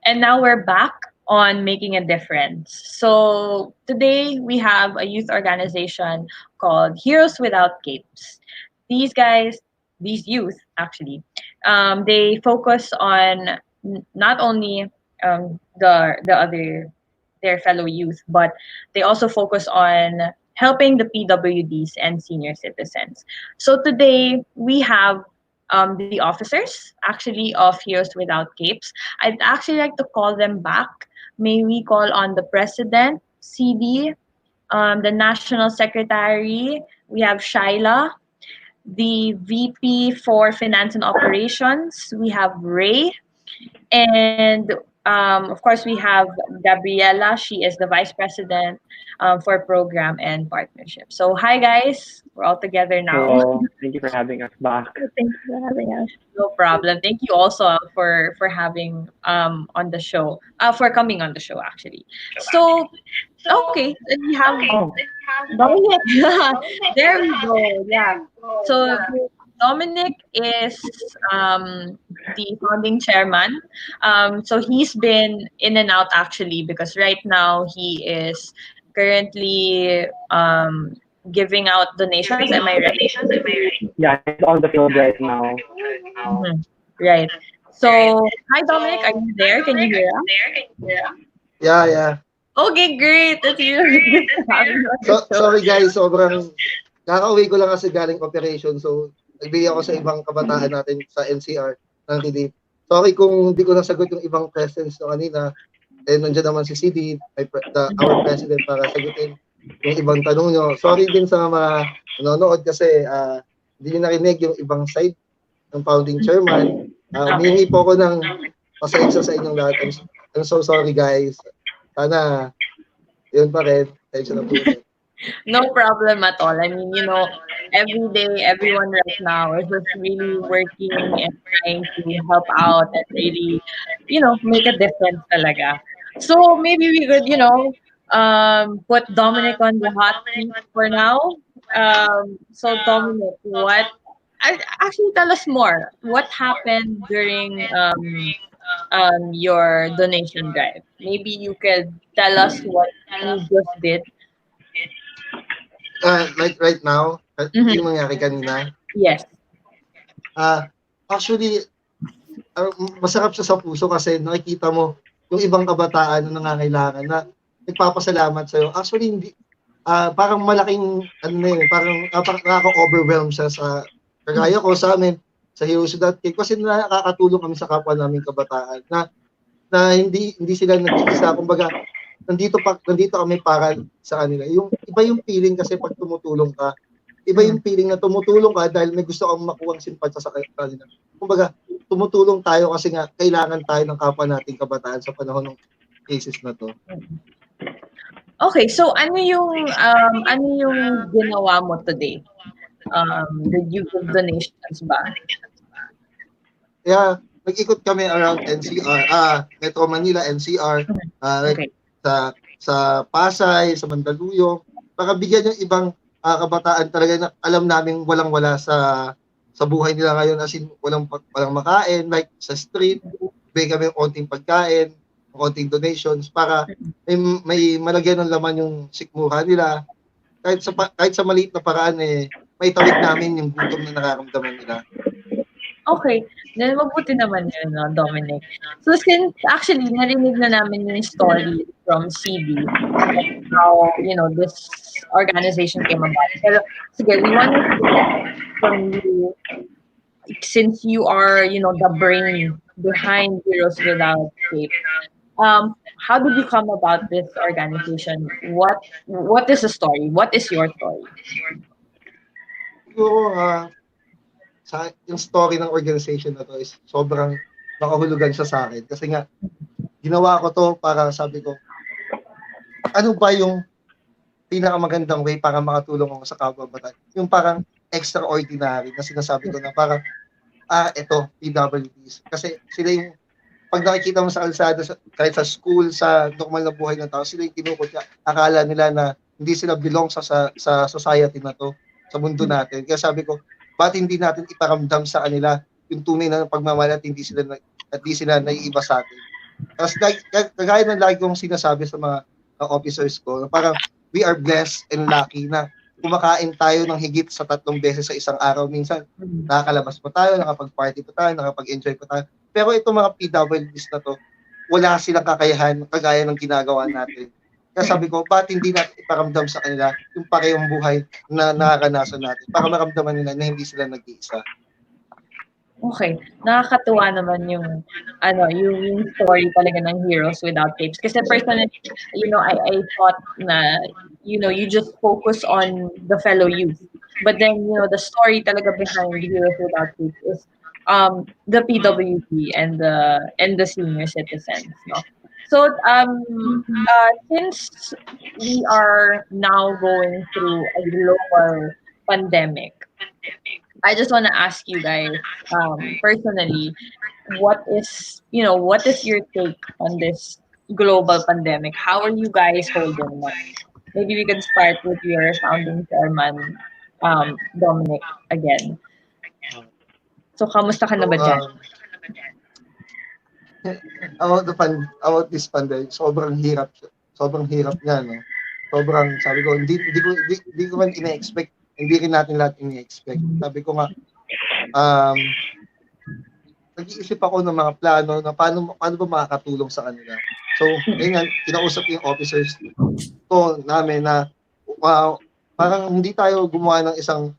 And now we're back on Making a Difference. So today we have a youth organization called Heroes Without Capes. These guys, these youth actually, they focus on not only the other their fellow youth, but they also focus on helping the PWDs and senior citizens. So today we have the officers actually of Heroes Without Capes. I'd actually like to call them back. May we call on the president, CD, the national secretary. We have Shaila, the VP for Finance and Operations. We have Ray, and of course, we have Gabriela. She is the Vice President for Program and Partnership. So, hi guys, we're all together now. Hello, thank you for having us back. Thanks for having us. No problem. Thank you also for having on the show, for coming on the show actually. So, okay, then we have Oh, Dominic. There we go. Yeah. So Dominic is the founding chairman. So he's been in and out actually because right now he is currently giving out donations. Am I right? yeah, it's on the field right now. Mhm. Right. So hi Dominic, are you there? Can you hear us? Yeah. Okay, great. That's really good to have you on the So, show. sorry guys, sobrang kakauwi ko lang kasi galing operation. So, nagbigay ako sa ibang kabataan natin sa NCR ng relief. Sorry kung hindi ko nasagot yung ibang questions no kanina. Eh, nandiyan naman si CD, our president, para sagutin yung ibang tanong nyo. Sorry din sa mga nanonood kasi hindi nyo narinig yung ibang side ng founding chairman. Humingi po ako ng pasensya sa inyong lahat. I'm so sorry guys. Sana, yun pa rin. Tensya na po. No problem at all. I mean, every day, everyone right now is just really working and trying to help out and really, make a difference talaga. So maybe we could, put Dominic on the hot seat for now. So Dominic, actually tell us more. What happened during your donation drive. Maybe you could tell us what you just did. Like right now, Mhm. yung nangyari kanina, Yes. actually, masarap siya sa puso kasi nakikita mo yung ibang kabataan na nangangailangan na nagpapasalamat sa'yo. Actually, hindi, parang malaking, ano na yun, parang nakaka-overwhelm siya sa, kagaya ko sa amin, sa Heroes Without Cake, kasi nakakatulong kami sa kapwa namin kabataan na hindi sila nag-iisa. Kumbaga, nandito kami para sa kanila. Yung iba yung feeling kasi pag tumutulong ka, iba yung feeling na tumutulong ka dahil may gusto kang makuhang simpatya sa kanila. Kumbaga, tumutulong tayo kasi nga kailangan tayo ng kapwa nating kabataan sa panahon ng cases na to. Okay, so ano yung ginawa mo today? Did you give donations ba? Kaya nag-ikot kami around NCR, Metro Manila, NCR, like Okay. sa Pasay, sa Mandaluyong, para bigyan yung ibang kabataan talaga na alam namin walang-wala sa buhay nila ngayon, as in walang makain, like sa street, bigyan kami ng konting pagkain, konting donations para may malagyan ng laman yung sikmura nila. Kahit sa maliit na paraan may tawid namin yung gutom na nararamdaman nila. Okay, then mabuti naman yun, no, Dominic. So since actually narinig na namin yung story from CB, how, this organization came about. Pero sige, we want to hear from you, since you are, the brain behind Heroes Without Cape. How did you come about this organization? What is the story? What is your story? Siguro yung story ng organization na to is sobrang nakahulugan siya sa akin kasi nga ginawa ko to para sabi ko ano ba yung pinakamagandang way para makatulong ako sa kapwa-bataan, yung parang extraordinary na sinasabi ko na parang ito PWDs kasi sila yung pag nakikita mo sa kalsada kahit sa school, sa normal na buhay ng tao, sila yung kinukutya, akala nila na hindi sila belong sa society na to, sa mundo natin. Kaya sabi ko, ba't hindi natin iparamdam sa kanila yung tunay na pagmamahal at hindi sila naiiba sa atin. Tapos kagaya ng lagi kong sinasabi sa mga officers ko, parang we are blessed and lucky na kumakain tayo ng higit sa 3 beses sa isang araw. Minsan, nakakalabas pa tayo, nakapag-party pa tayo, nakapag-enjoy pa tayo. Pero itong mga PWDs na to, wala silang kakayahan kagaya ng ginagawa natin. Kaya sabi ko, ba't hindi natin iparamdam sa kanila yung parehong buhay na nakakanasan natin para maramdaman nila na hindi sila nag-iisa. Okay, nakakatuwa naman yung story talaga ng Heroes Without Capes. Kasi personally, I thought na, you just focus on the fellow youth. But then, the story talaga behind Heroes Without Capes is the PWD and the senior citizens, no? So, since we are now going through a global pandemic, I just want to ask you guys, personally, what is your take on this global pandemic? How are you guys holding up? Maybe we can start with your founding chairman, Dominic, again. So, kamusta ka na ba dyan? About this pandemic, sobrang hirap niya, no? Sobrang, sabi ko, hindi ko man ina-expect, hindi rin natin lahat ina-expect. Sabi ko nga, nag-iisip ako ng mga plano na paano ba makakatulong sa kanila. So, ngayon, kinausap yung officers ko namin na parang hindi tayo gumawa ng isang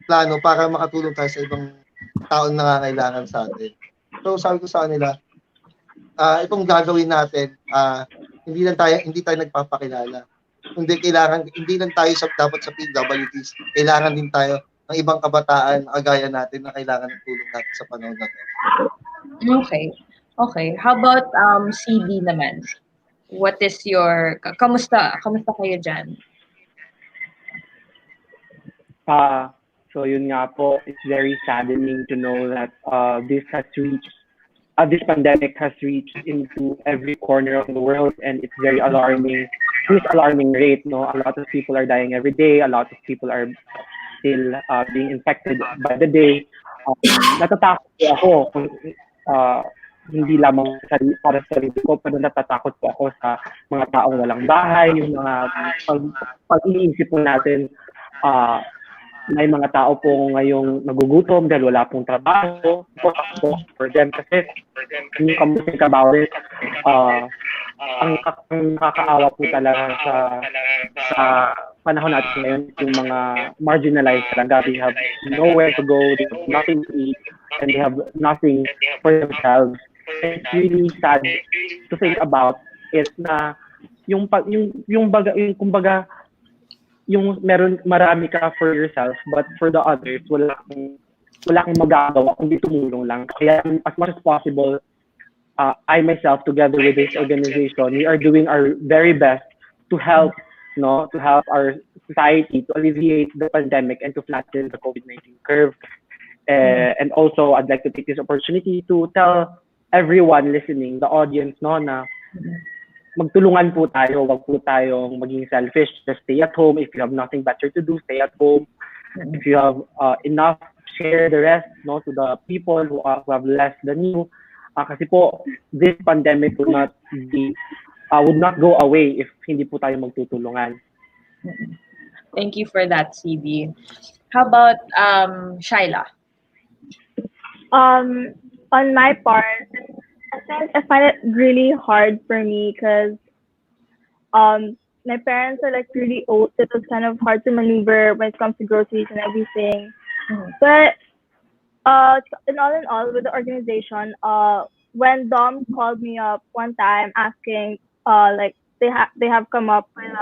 plano para makatulong tayo sa ibang taong nangangailangan sa atin. So sabi ko sa kanila, itong gagawin natin, hindi tayo nagpapakilala. Hindi lang tayo dapat sa PWDs, kailangan din tayo ng ibang kabataan na kagaya natin na kailangan ng tulong natin sa panahon na to. Okay. How about CB naman? What is your kamusta kayo dyan? So yun nga po, it's very saddening to know that this pandemic has reached into every corner of the world, and it's very alarming. This alarming rate, no? A lot of people are dying every day. A lot of people are still being infected by the day. Natatakot ako hindi lamang para sa sarili ko, pero natatakot po ako sa mga taong walang bahay, yung mga pag-iisip po natin, may mga tao po ngayong nagugutom dahil wala pong trabaho. Po for them kasi yung kamuting kabawit, ang nakakaawa po talaga sa panahon natin ngayon, yung mga marginalized talaga. They have nowhere to go, they have nothing to eat, and they have nothing for themselves. It's really sad to think about it na kumbaga yung marami ka for yourself, but for the others wala kang magagawa kundi tumulong lang. Kaya as much as possible, I myself together with this organization, we are doing our very best to help our society to alleviate the pandemic and to flatten the COVID-19 curve. And also, I'd like to take this opportunity to tell everyone listening, the audience, na magtulungan po tayo, wag po tayong maging selfish. Just stay at home. If you have nothing better to do, stay at home. If you have enough, share the rest to the people who have less than you. Kasi po, this pandemic would not go away if hindi po tayo magtutulungan. Thank you for that, CB. How about Shyla? On my part, I find it really hard for me because my parents are like really old. It was kind of hard to maneuver when it comes to groceries and everything. But in all, with the organization, when Dom called me up one time asking, like they have come up with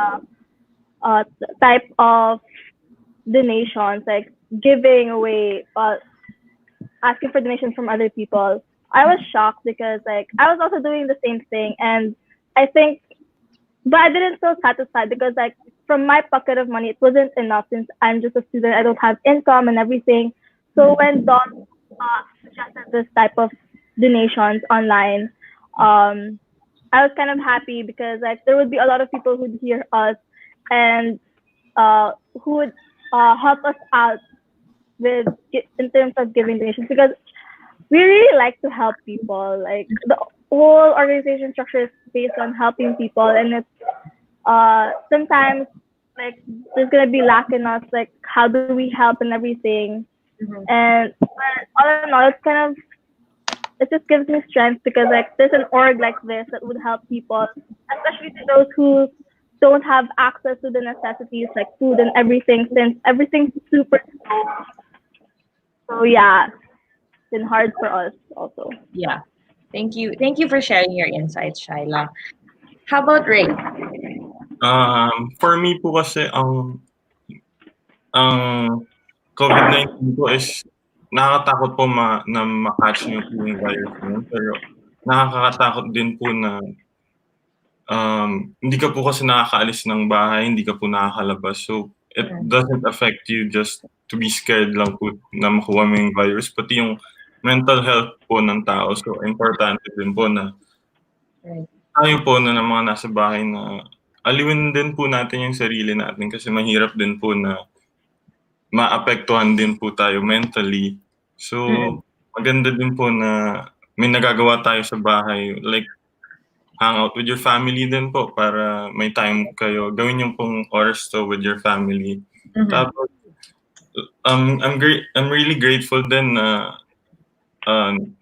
a type of donations, like giving away, asking for donations from other people. I was shocked because like I was also doing the same thing, and I think, but I didn't feel satisfied because like from my pocket of money, it wasn't enough since I'm just a student. I don't have income and everything. So when Don suggested this type of donations online, I was kind of happy because like there would be a lot of people who'd hear us and who would help us out with in terms of giving donations, because we really like to help people. Like the whole organization structure is based on helping people, and it's sometimes like there's gonna be lack in us, like how do we help and everything. And all in all, it just gives me strength because like there's an org like this that would help people, especially to those who don't have access to the necessities like food and everything, since everything's super slow. So yeah, it's been hard for us also. Yeah. Thank you for sharing your insights, Shyla. How about Ray? For me po kasi ang COVID-19 po is nakakatakot po na ma-catch niyo po yung virus niyo, pero nakakatakot din po na hindi ka po kasi nakakaalis ng bahay, hindi ka po nakakalabas. So it doesn't affect you just to be scared lang po na makuha mo yung virus, pati yung mental health po ng tao. So importante din po na tayo po na ng mga nasa bahay na aliwin din po natin yung sarili natin, kasi mahirap din po na maapektuhan din po tayo mentally. So maganda din po na may nagagawa tayo sa bahay, like hang out with your family din po para may time kayo. Gawin yung pong oras to with your family. Tapos, I'm really grateful din na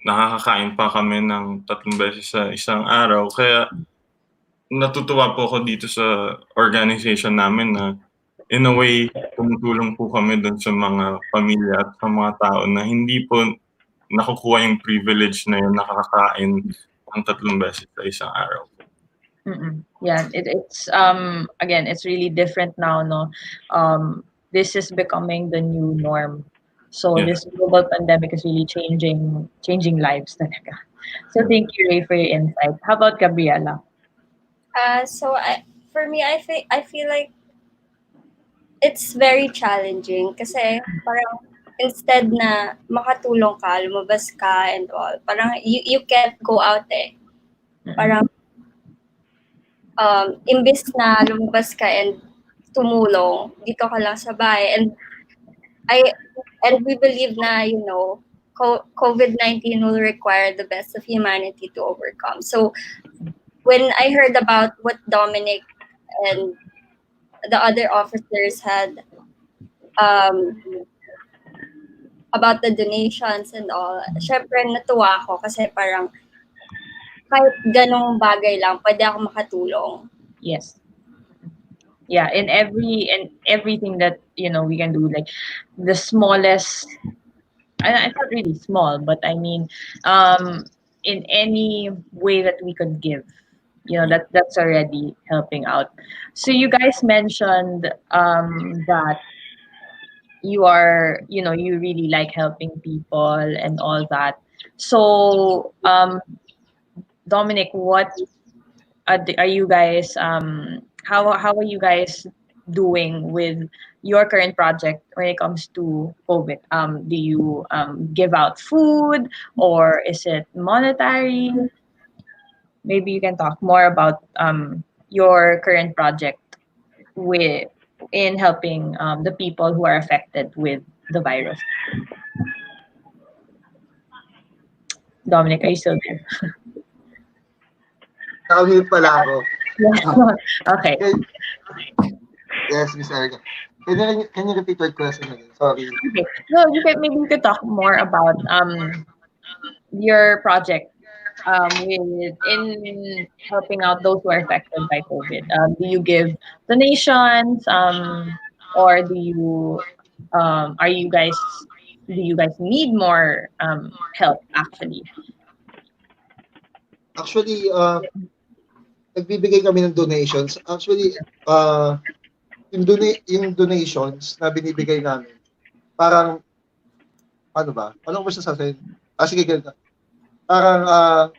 nakakakain pa kami ng 3 beses sa isang araw. Kaya natutuwa po ako dito sa organization namin na in a way tumutulong po kami dun sa mga pamilya at sa mga tao na hindi po nakukuha yung privilege na yun, nakakakain ng 3 beses sa isang araw. Yeah, it's again, it's really different now, no? This is becoming the new norm. So this global pandemic is really changing lives talaga. So thank you, Ray, for your insight. How about Gabriela? For me, I feel like it's very challenging kasi parang instead na makatulong ka, lumabas ka and all, parang you can't go out eh. Parang imbis na lumabas ka and tumulong, dito ka lang sa bahay, and we believe na, COVID-19 will require the best of humanity to overcome. So when I heard about what Dominic and the other officers had um, about the donations and all, syempre natuwa ako kasi parang kahit ganong bagay lang, pwede ako makatulong. Yes. Yeah, in everything that we can do, like the smallest, and it's not really small, but I mean, in any way that we could give, that's already helping out. So you guys mentioned that you really like helping people and all that. So Dominic, what are you guys how are you guys doing with your current project when it comes to COVID? Do you give out food, or is it monetary? Maybe you can talk more about your current project with in helping the people who are affected with the virus. Dominic, are you still there? Nakamute pala ako. Okay. Yes, Miss Erica. Can you repeat your question again? Sorry. Okay. So maybe you could talk more about your project in helping out those who are affected by COVID. Do you give donations, or are you guys do you guys need more help actually? Actually, nagbibigay kami ng donations. Actually, yung donations na binibigay namin, parang, ano ba? Ano mo sasabihin? Sige, ganito. Parang,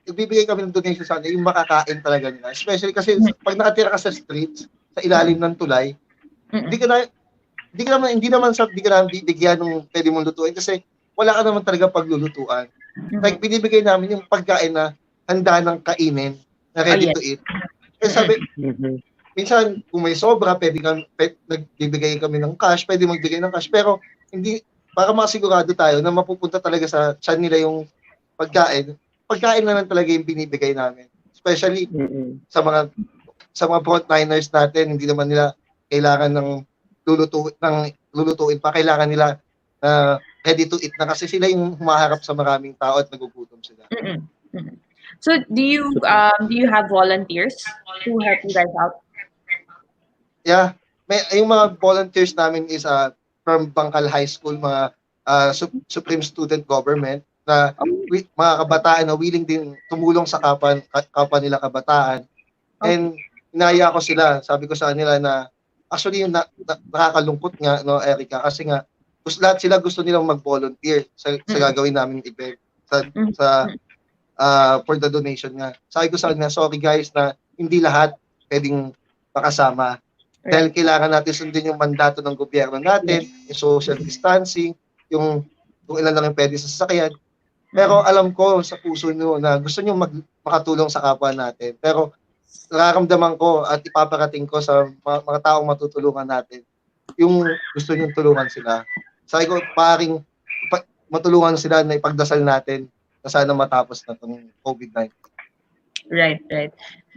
nagbibigay kami ng donations sa kanila, yung makakain talaga nila. Especially kasi, pag nakatira ka sa streets, sa ilalim ng tulay, hindi ka naman bibigyan ng pwede mong lutuin kasi wala ka naman talaga paglulutuan. Like, binibigay namin yung pagkain na handa ng kainin, na ready to eat. Kasi sabi, minsan, kung may sobra, nagbibigay kami ng cash, pwede magbigay ng cash, pero hindi, para masigurado tayo na mapupunta talaga sa tiyan nila yung pagkain na lang talaga yung binibigay namin. Especially sa mga frontliners natin, hindi naman nila kailangan ng lulutuin pa, kailangan nila ready to eat na kasi sila yung humaharap sa maraming tao at nagugutom sila. So do you have volunteers to help you guys out? Yeah, yung mga volunteers namin is from Bangkal High School, mga Supreme Student Government na mga kabataan na willing din tumulong sa kapwa nila kabataan. And inaya ko sila, sabi ko sa kanila na actually yung nakakalungkot nga, no, Erica, kasi nga lahat sila gusto nilang mag-volunteer sa gagawin namin event for the donation nga. Sabi ko sa kanila, sorry guys na hindi lahat pwedeng makasama. Dahil kailangan natin sundin yung mandato ng gobyerno natin, yung social distancing, yung ilan lang yung pwede sa sasakyan. Pero alam ko sa puso nyo na gusto nyo makatulong sa kapwa natin. Pero nararamdaman ko at ipaparating ko sa mga taong matutulungan natin yung gusto nyo tulungan sila. Sabi ko, paring matulungan sila na ipagdasal natin na sana matapos na itong COVID-19. Right.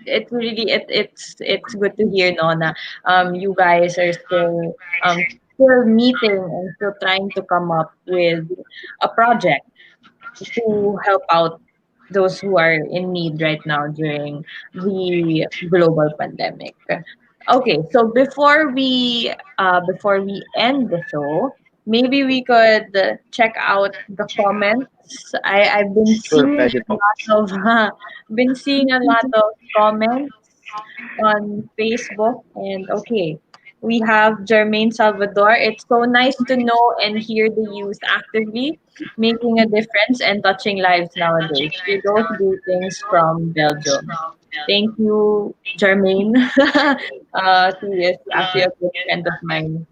It really it's good to hear, no, na you guys are still meeting and still trying to come up with a project to help out those who are in need right now during the global pandemic. Okay, so before we end the show, maybe we could check out the comments. I've been seeing a lot of comments on Facebook, and okay, we have Jermaine Salvador. It's so nice to know and hear the youth actively making a difference and touching lives nowadays. Kudos greetings from Belgium. Thank you, Jermaine. She is actually a good friend of mine.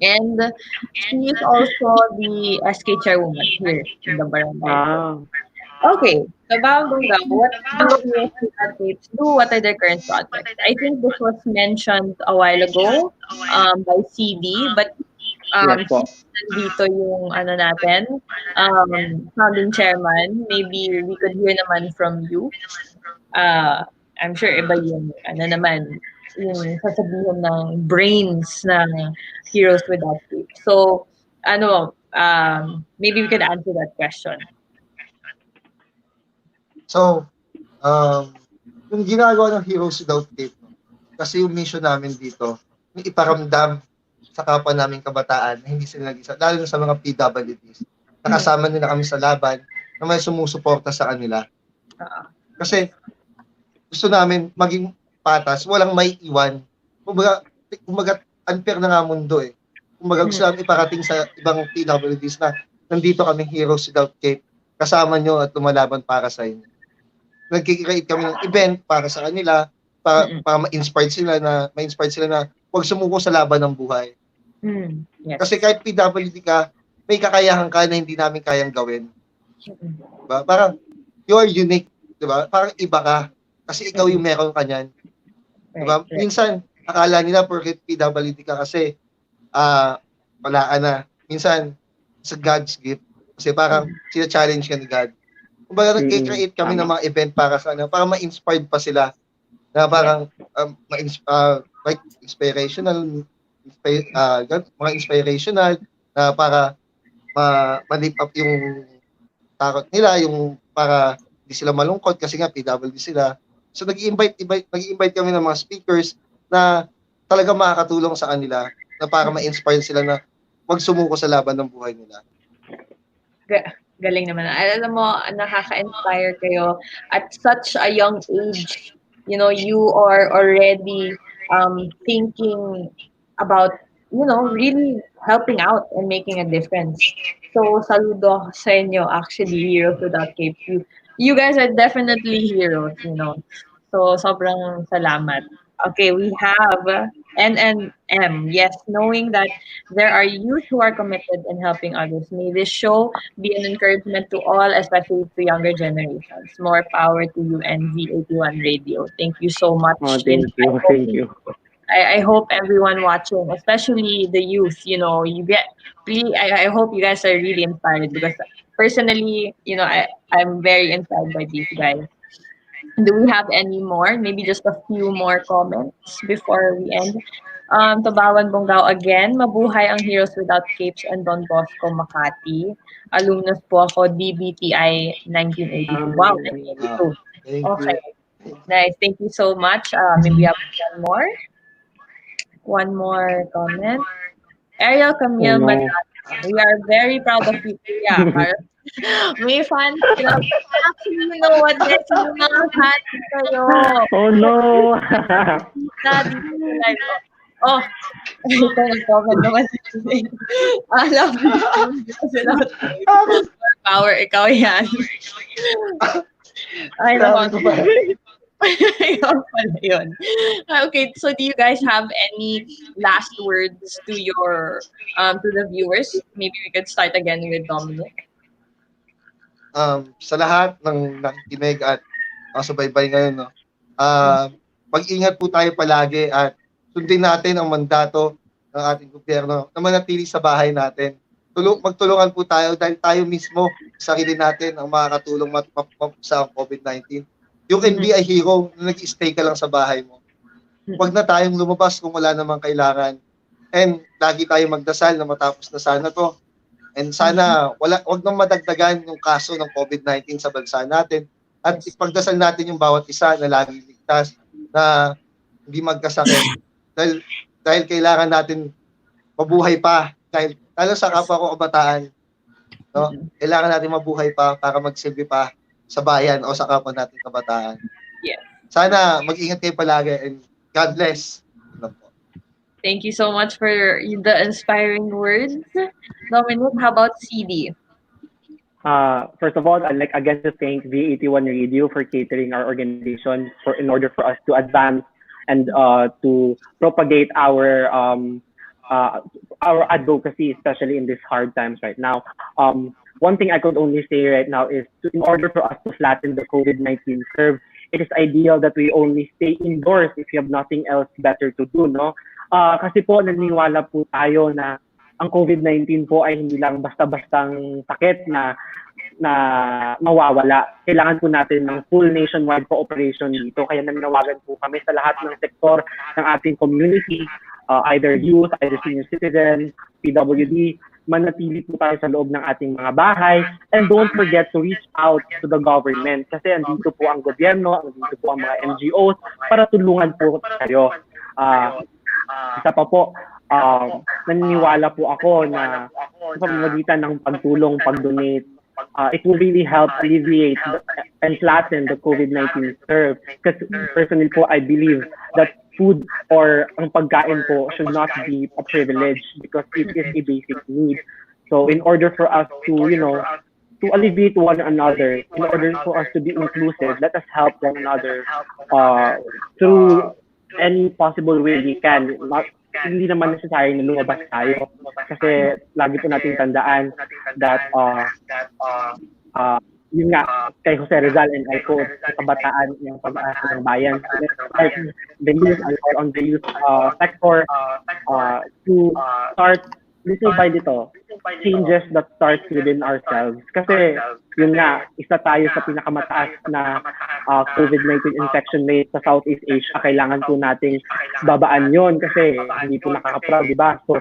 And she is also the SK chairwoman here in the barangay. Okay, so Bangga, what do you do? What are their current projects? I think this was mentioned a while ago by CD, but um, Yes po. nandito yung ano natin, founding chairman, maybe we could hear naman from you. I'm sure iba yung ano naman, yung sasabihin ng brains ng Heroes Without Cape. So, ano, maybe we could answer that question. So, yung ginagawa ng Heroes Without Cape, no? Kasi yung mission namin dito, yung iparamdam sa kapwa naming kabataan na hindi sila nag-isa, lalo na sa mga PWDs. Nakasama nila kami sa laban na may sumusuporta sa kanila. Kasi gusto namin maging patas, walang may iwan. Kumbaga unfair na nga mundo eh. Kumbaga gusto namin iparating sa ibang PWDs na nandito kami Heroes Without Cape, kasama nyo at lumalaban para sa inyo. Nagkikreate kami ng event para sa kanila, para ma-inspired sila na huwag sumuko sa laban ng buhay. Yes. Kasi kahit PWD ka, may kakayahan ka na hindi namin kayang gawin. Diba? Parang you are unique, diba? Parang iba ka kasi ikaw yung meron ka niyan. Diba? Right. Minsan akala nila porque PWD ka kasi wala ka na. Minsan sa God's gift kasi parang sina-challenge ka ni God. Kumbaga nag-create kami ng mga event para sa para ma-inspired pa sila na parang like inspirational mga inspirational na para ma-lift up yung takot nila, yung para di sila malungkot kasi nga PWD sila. So nag-invite kami ng mga speakers na talaga makakatulong sa kanila na para ma-inspire sila na magsumuko sa laban ng buhay nila. Galing naman. Alam mo, nakaka-inspire kayo at such a young age. You know, you are already thinking about, you know, really helping out and making a difference. So, saludo sa inyo, actually, Heroes Without Cape. You guys are definitely heroes, you know. So, sobrang salamat. Okay, we have NNM. Yes, knowing that there are youth who are committed in helping others. May this show be an encouragement to all, especially to younger generations. More power to you and V81 Radio. Thank you so much. Oh, thank you. I hope everyone watching, especially the youth, you know, I hope you guys are really inspired because personally, you know, I'm very inspired by these guys. Do we have any more? Maybe just a few more comments before we end. Tabawan Bonggao again, mabuhay ang Heroes Without Capes and Don Bosco Makati. Alumnus po ako, DBTI 1982. Wow, 1982. Thank Okay, you. nice. Thank you so much. Maybe we have one more comment. Ariel Camille Madata. We are very proud of you. Yeah, may fans sila. Actually, you know what? There's yung mga fans kayo. Oh no! Oh, ito nag-comment naman si Jane. Alam mo, sila. Power, ikaw yan. Ay, naman. Ikaw pala yun. Okay, so do you guys have any last words to your to the viewers? Maybe we could start again with Dominic. Sa lahat ng nakikinig at subaybay ngayon, no, mag-ingat po tayo palagi at sundin natin ang mandato ng ating gobyerno na manatili sa bahay natin. Magtulungan po tayo dahil tayo mismo, sarili natin ang makakatulong sa COVID-19. You can be a hero na nag-stay ka lang sa bahay mo. Huwag na tayong lumabas kung wala namang kailangan. And lagi tayong magdasal na matapos na sana to. And sana wag nang madagdagan yung kaso ng COVID-19 sa bansa natin. At ipagdasal natin yung bawat isa na laging ligtas, na hindi magkasakit. Dahil kailangan natin mabuhay pa. Dahil lalo sa kapwa ko kabataan, no? Kailangan natin mabuhay pa para magsilbi pa sa bayan o sa kapwa natin kabataan. Yeah. Sana mag-ingat kayo palagi and God bless. Thank you so much for the inspiring words. Dominic, how about CD? First of all, I'd like again to thank V81 Radio for catering our organization in order for us to advance and to propagate our advocacy, especially in these hard times right now. One thing I could only say right now is in order for us to flatten the COVID-19 curve, it is ideal that we only stay indoors if you have nothing else better to do, no? Kasi po naniniwala po tayo na ang COVID-19 po ay hindi lang basta-bastang sakit na mawawala. Kailangan po natin ng full nationwide cooperation dito. Kaya nanawagan po kami sa lahat ng sektor ng ating community, either youth, either senior citizen, PWD, manatili po tayo sa loob ng ating mga bahay. And don't forget to reach out to the government kasi andito po ang gobyerno, andito po ang mga NGOs para tulungan po kayo. Isa pa po, naniniwala po ako na sa pamamagitan ng pagtulong, pag-donate, it will really help alleviate and flatten the COVID-19 curve. Because personally po, I believe that food or ang pagkain po should not be a privilege because it is a basic need. So in order for us to, to alleviate one another, in order for us to be inclusive, let us help one another through any possible way we can. Hindi naman necessary na lumabas tayo kasi lagi po natin tandaan that yun nga kay Jose Rizal and I quote, kabataan ng pag-asa ng bayan, the youth on the youth sector to start little by little changes that starts within ourselves. Kasi yun nga, isa tayo sa pinakamataas na COVID-19 infection rate sa Southeast Asia. Kailangan po nating babaan yun kasi hindi po nakaka-proud, di ba? So,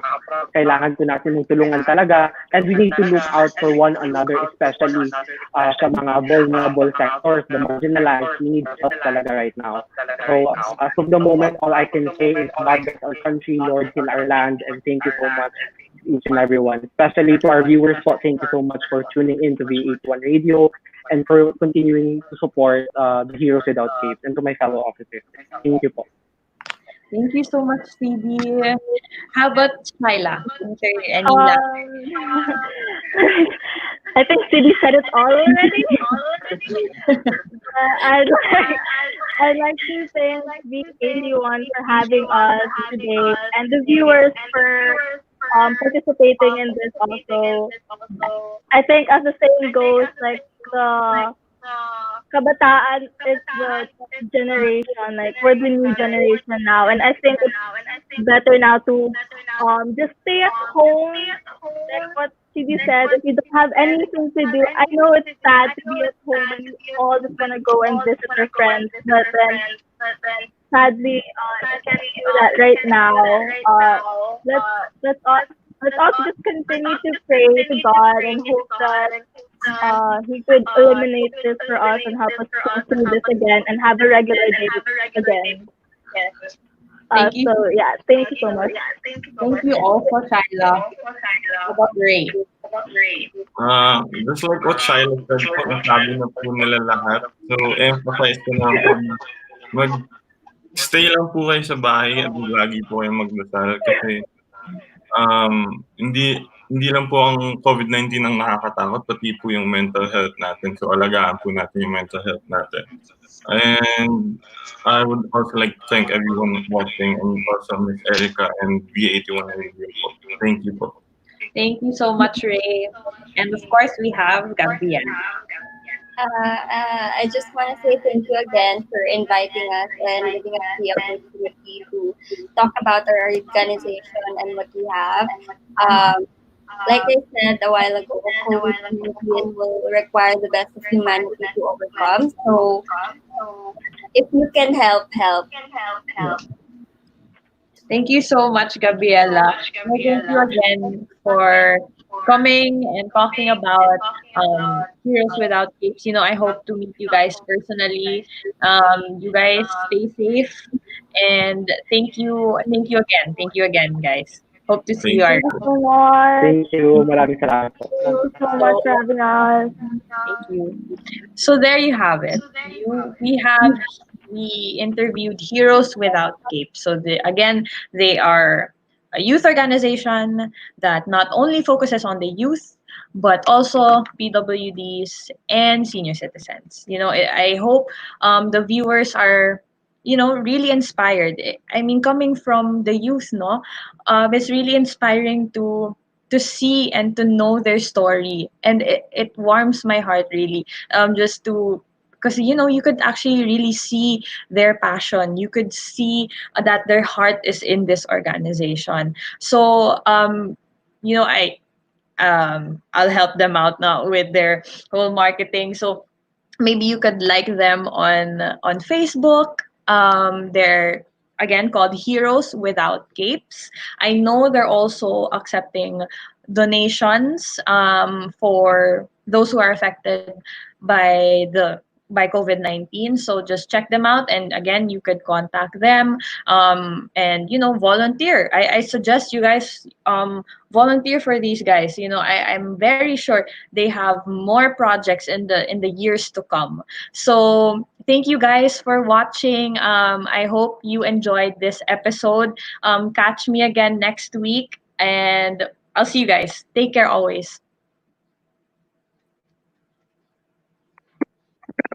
kailangan po natin tulungan talaga and we need to look out for one another, especially sa mga vulnerable sectors, the marginalized. We need help talaga right now. So, as of the moment, all I can say is God bless our country, Lord, heal our land, and thank you so much each and everyone, especially to our viewers. Thank you so much for tuning in to V81 Radio and for continuing to support the Heroes Without Capes, and to my fellow officers. Thank you po. Thank you so much, Phoebe. How about Shyla? Is there any last? I think Cindy said it all already. I'd like to thank V81 for having us today and the viewers for participating in this also. I think as the saying goes, like the kabataan is the generation, like we're the new generation now, and I think it's better now to just stay at home. Like what Phoebe said, if you don't have anything to do, I know it's sad to be at home and you all just want to go and visit your friends, but then sadly, you can't do that right now. Let's also just continue to pray to God and hope that He could eliminate this for us and help us go through this again and have a regular day again. Thank you. So yeah, thank you so much. Thank you all for Shyla. How about Ray? Just like what Shiloh said po, nasabi na po nila lahat. So, emphasize ko na po na stay lang po kayo sa bahay at lagi po kayo magdasal kasi hindi lang po ang COVID-19 ang nakakatakot, pati po yung mental health natin. So, alagaan po natin yung mental health natin. And I would also like to thank everyone watching and also Ms. Erica and V81 Radio po. Thank you po. Thank you so much, Ray. And of course, we have Gabrielle. I just want to say thank you again for inviting us and giving us the opportunity to talk about our organization and what we have. Like I said a while ago, COVID-19 will require the best of humanity to overcome. So, if you can help. Thank you so much, Gabriela. Thank you again for coming and talking about Heroes Without Capes. I hope to meet you guys personally. You guys stay safe, and thank you again, guys. Hope to see you. Thank you so much. Thank you. Maraming salamat po. Thank you so much for having us. Thank you. So there you have it. We interviewed Heroes Without Capes. So they are a youth organization that not only focuses on the youth, but also PWDs and senior citizens. I hope the viewers are really inspired. I mean, coming from the youth, it's really inspiring to see and to know their story, and it warms my heart really. Because you could actually really see their passion. You could see that their heart is in this organization. So I'll help them out now with their whole marketing. So maybe you could like them on Facebook. They're again called Heroes Without Capes. I know they're also accepting donations for those who are affected by COVID-19. So just check them out, and again, you could contact them, and volunteer. I suggest you guys volunteer for these guys. I'm very sure they have more projects in the years to come. So thank you guys for watching. I hope you enjoyed this episode. Catch me again next week, and I'll see you guys. Take care always.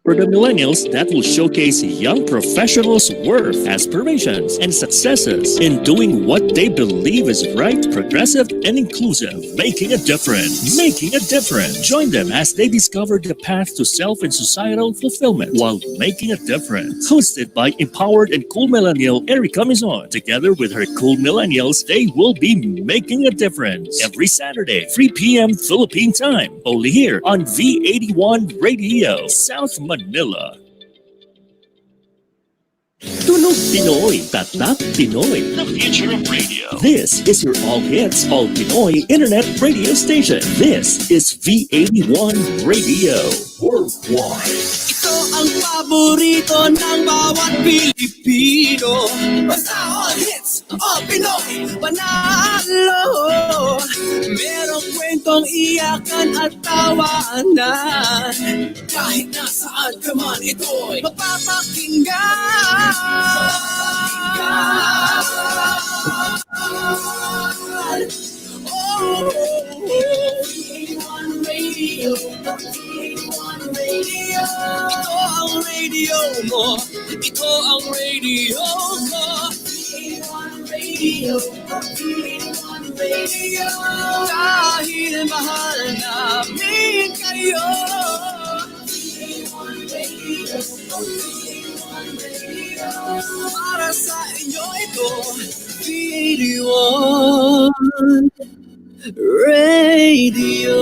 For the millennials that will showcase young professionals' worth, aspirations, and successes in doing what they believe is right, progressive, and inclusive. Making a difference. Making a difference. Join them as they discover the path to self and societal fulfillment while making a difference. Hosted by empowered and cool millennial Erica Mizon. Together with her cool millennials, they will be making a difference. Every Saturday, 3 p.m. Philippine time. Only here on V81 Radio, South Manila. Tunog Pinoy, Tatak Pinoy. The future of radio. This is your all hits, all Pinoy internet radio station. This is V81 Radio. Worldwide. Ito ang paborito ng bawat Pilipino. Basta all hits, all Pinoy, panalo. Merong kwentong iyakan at tawanan. Kahit nasaan ka man, ito'y mapapakinggan. Oh, V81 Radio, V81 Radio. Ito ang radio mo, ito ang radio ko. V81 Radio, V81 Radio. Dahil mahal namin kayo. V81 Radio, V81 Radio. Para sa inyo ito, V81 Radio.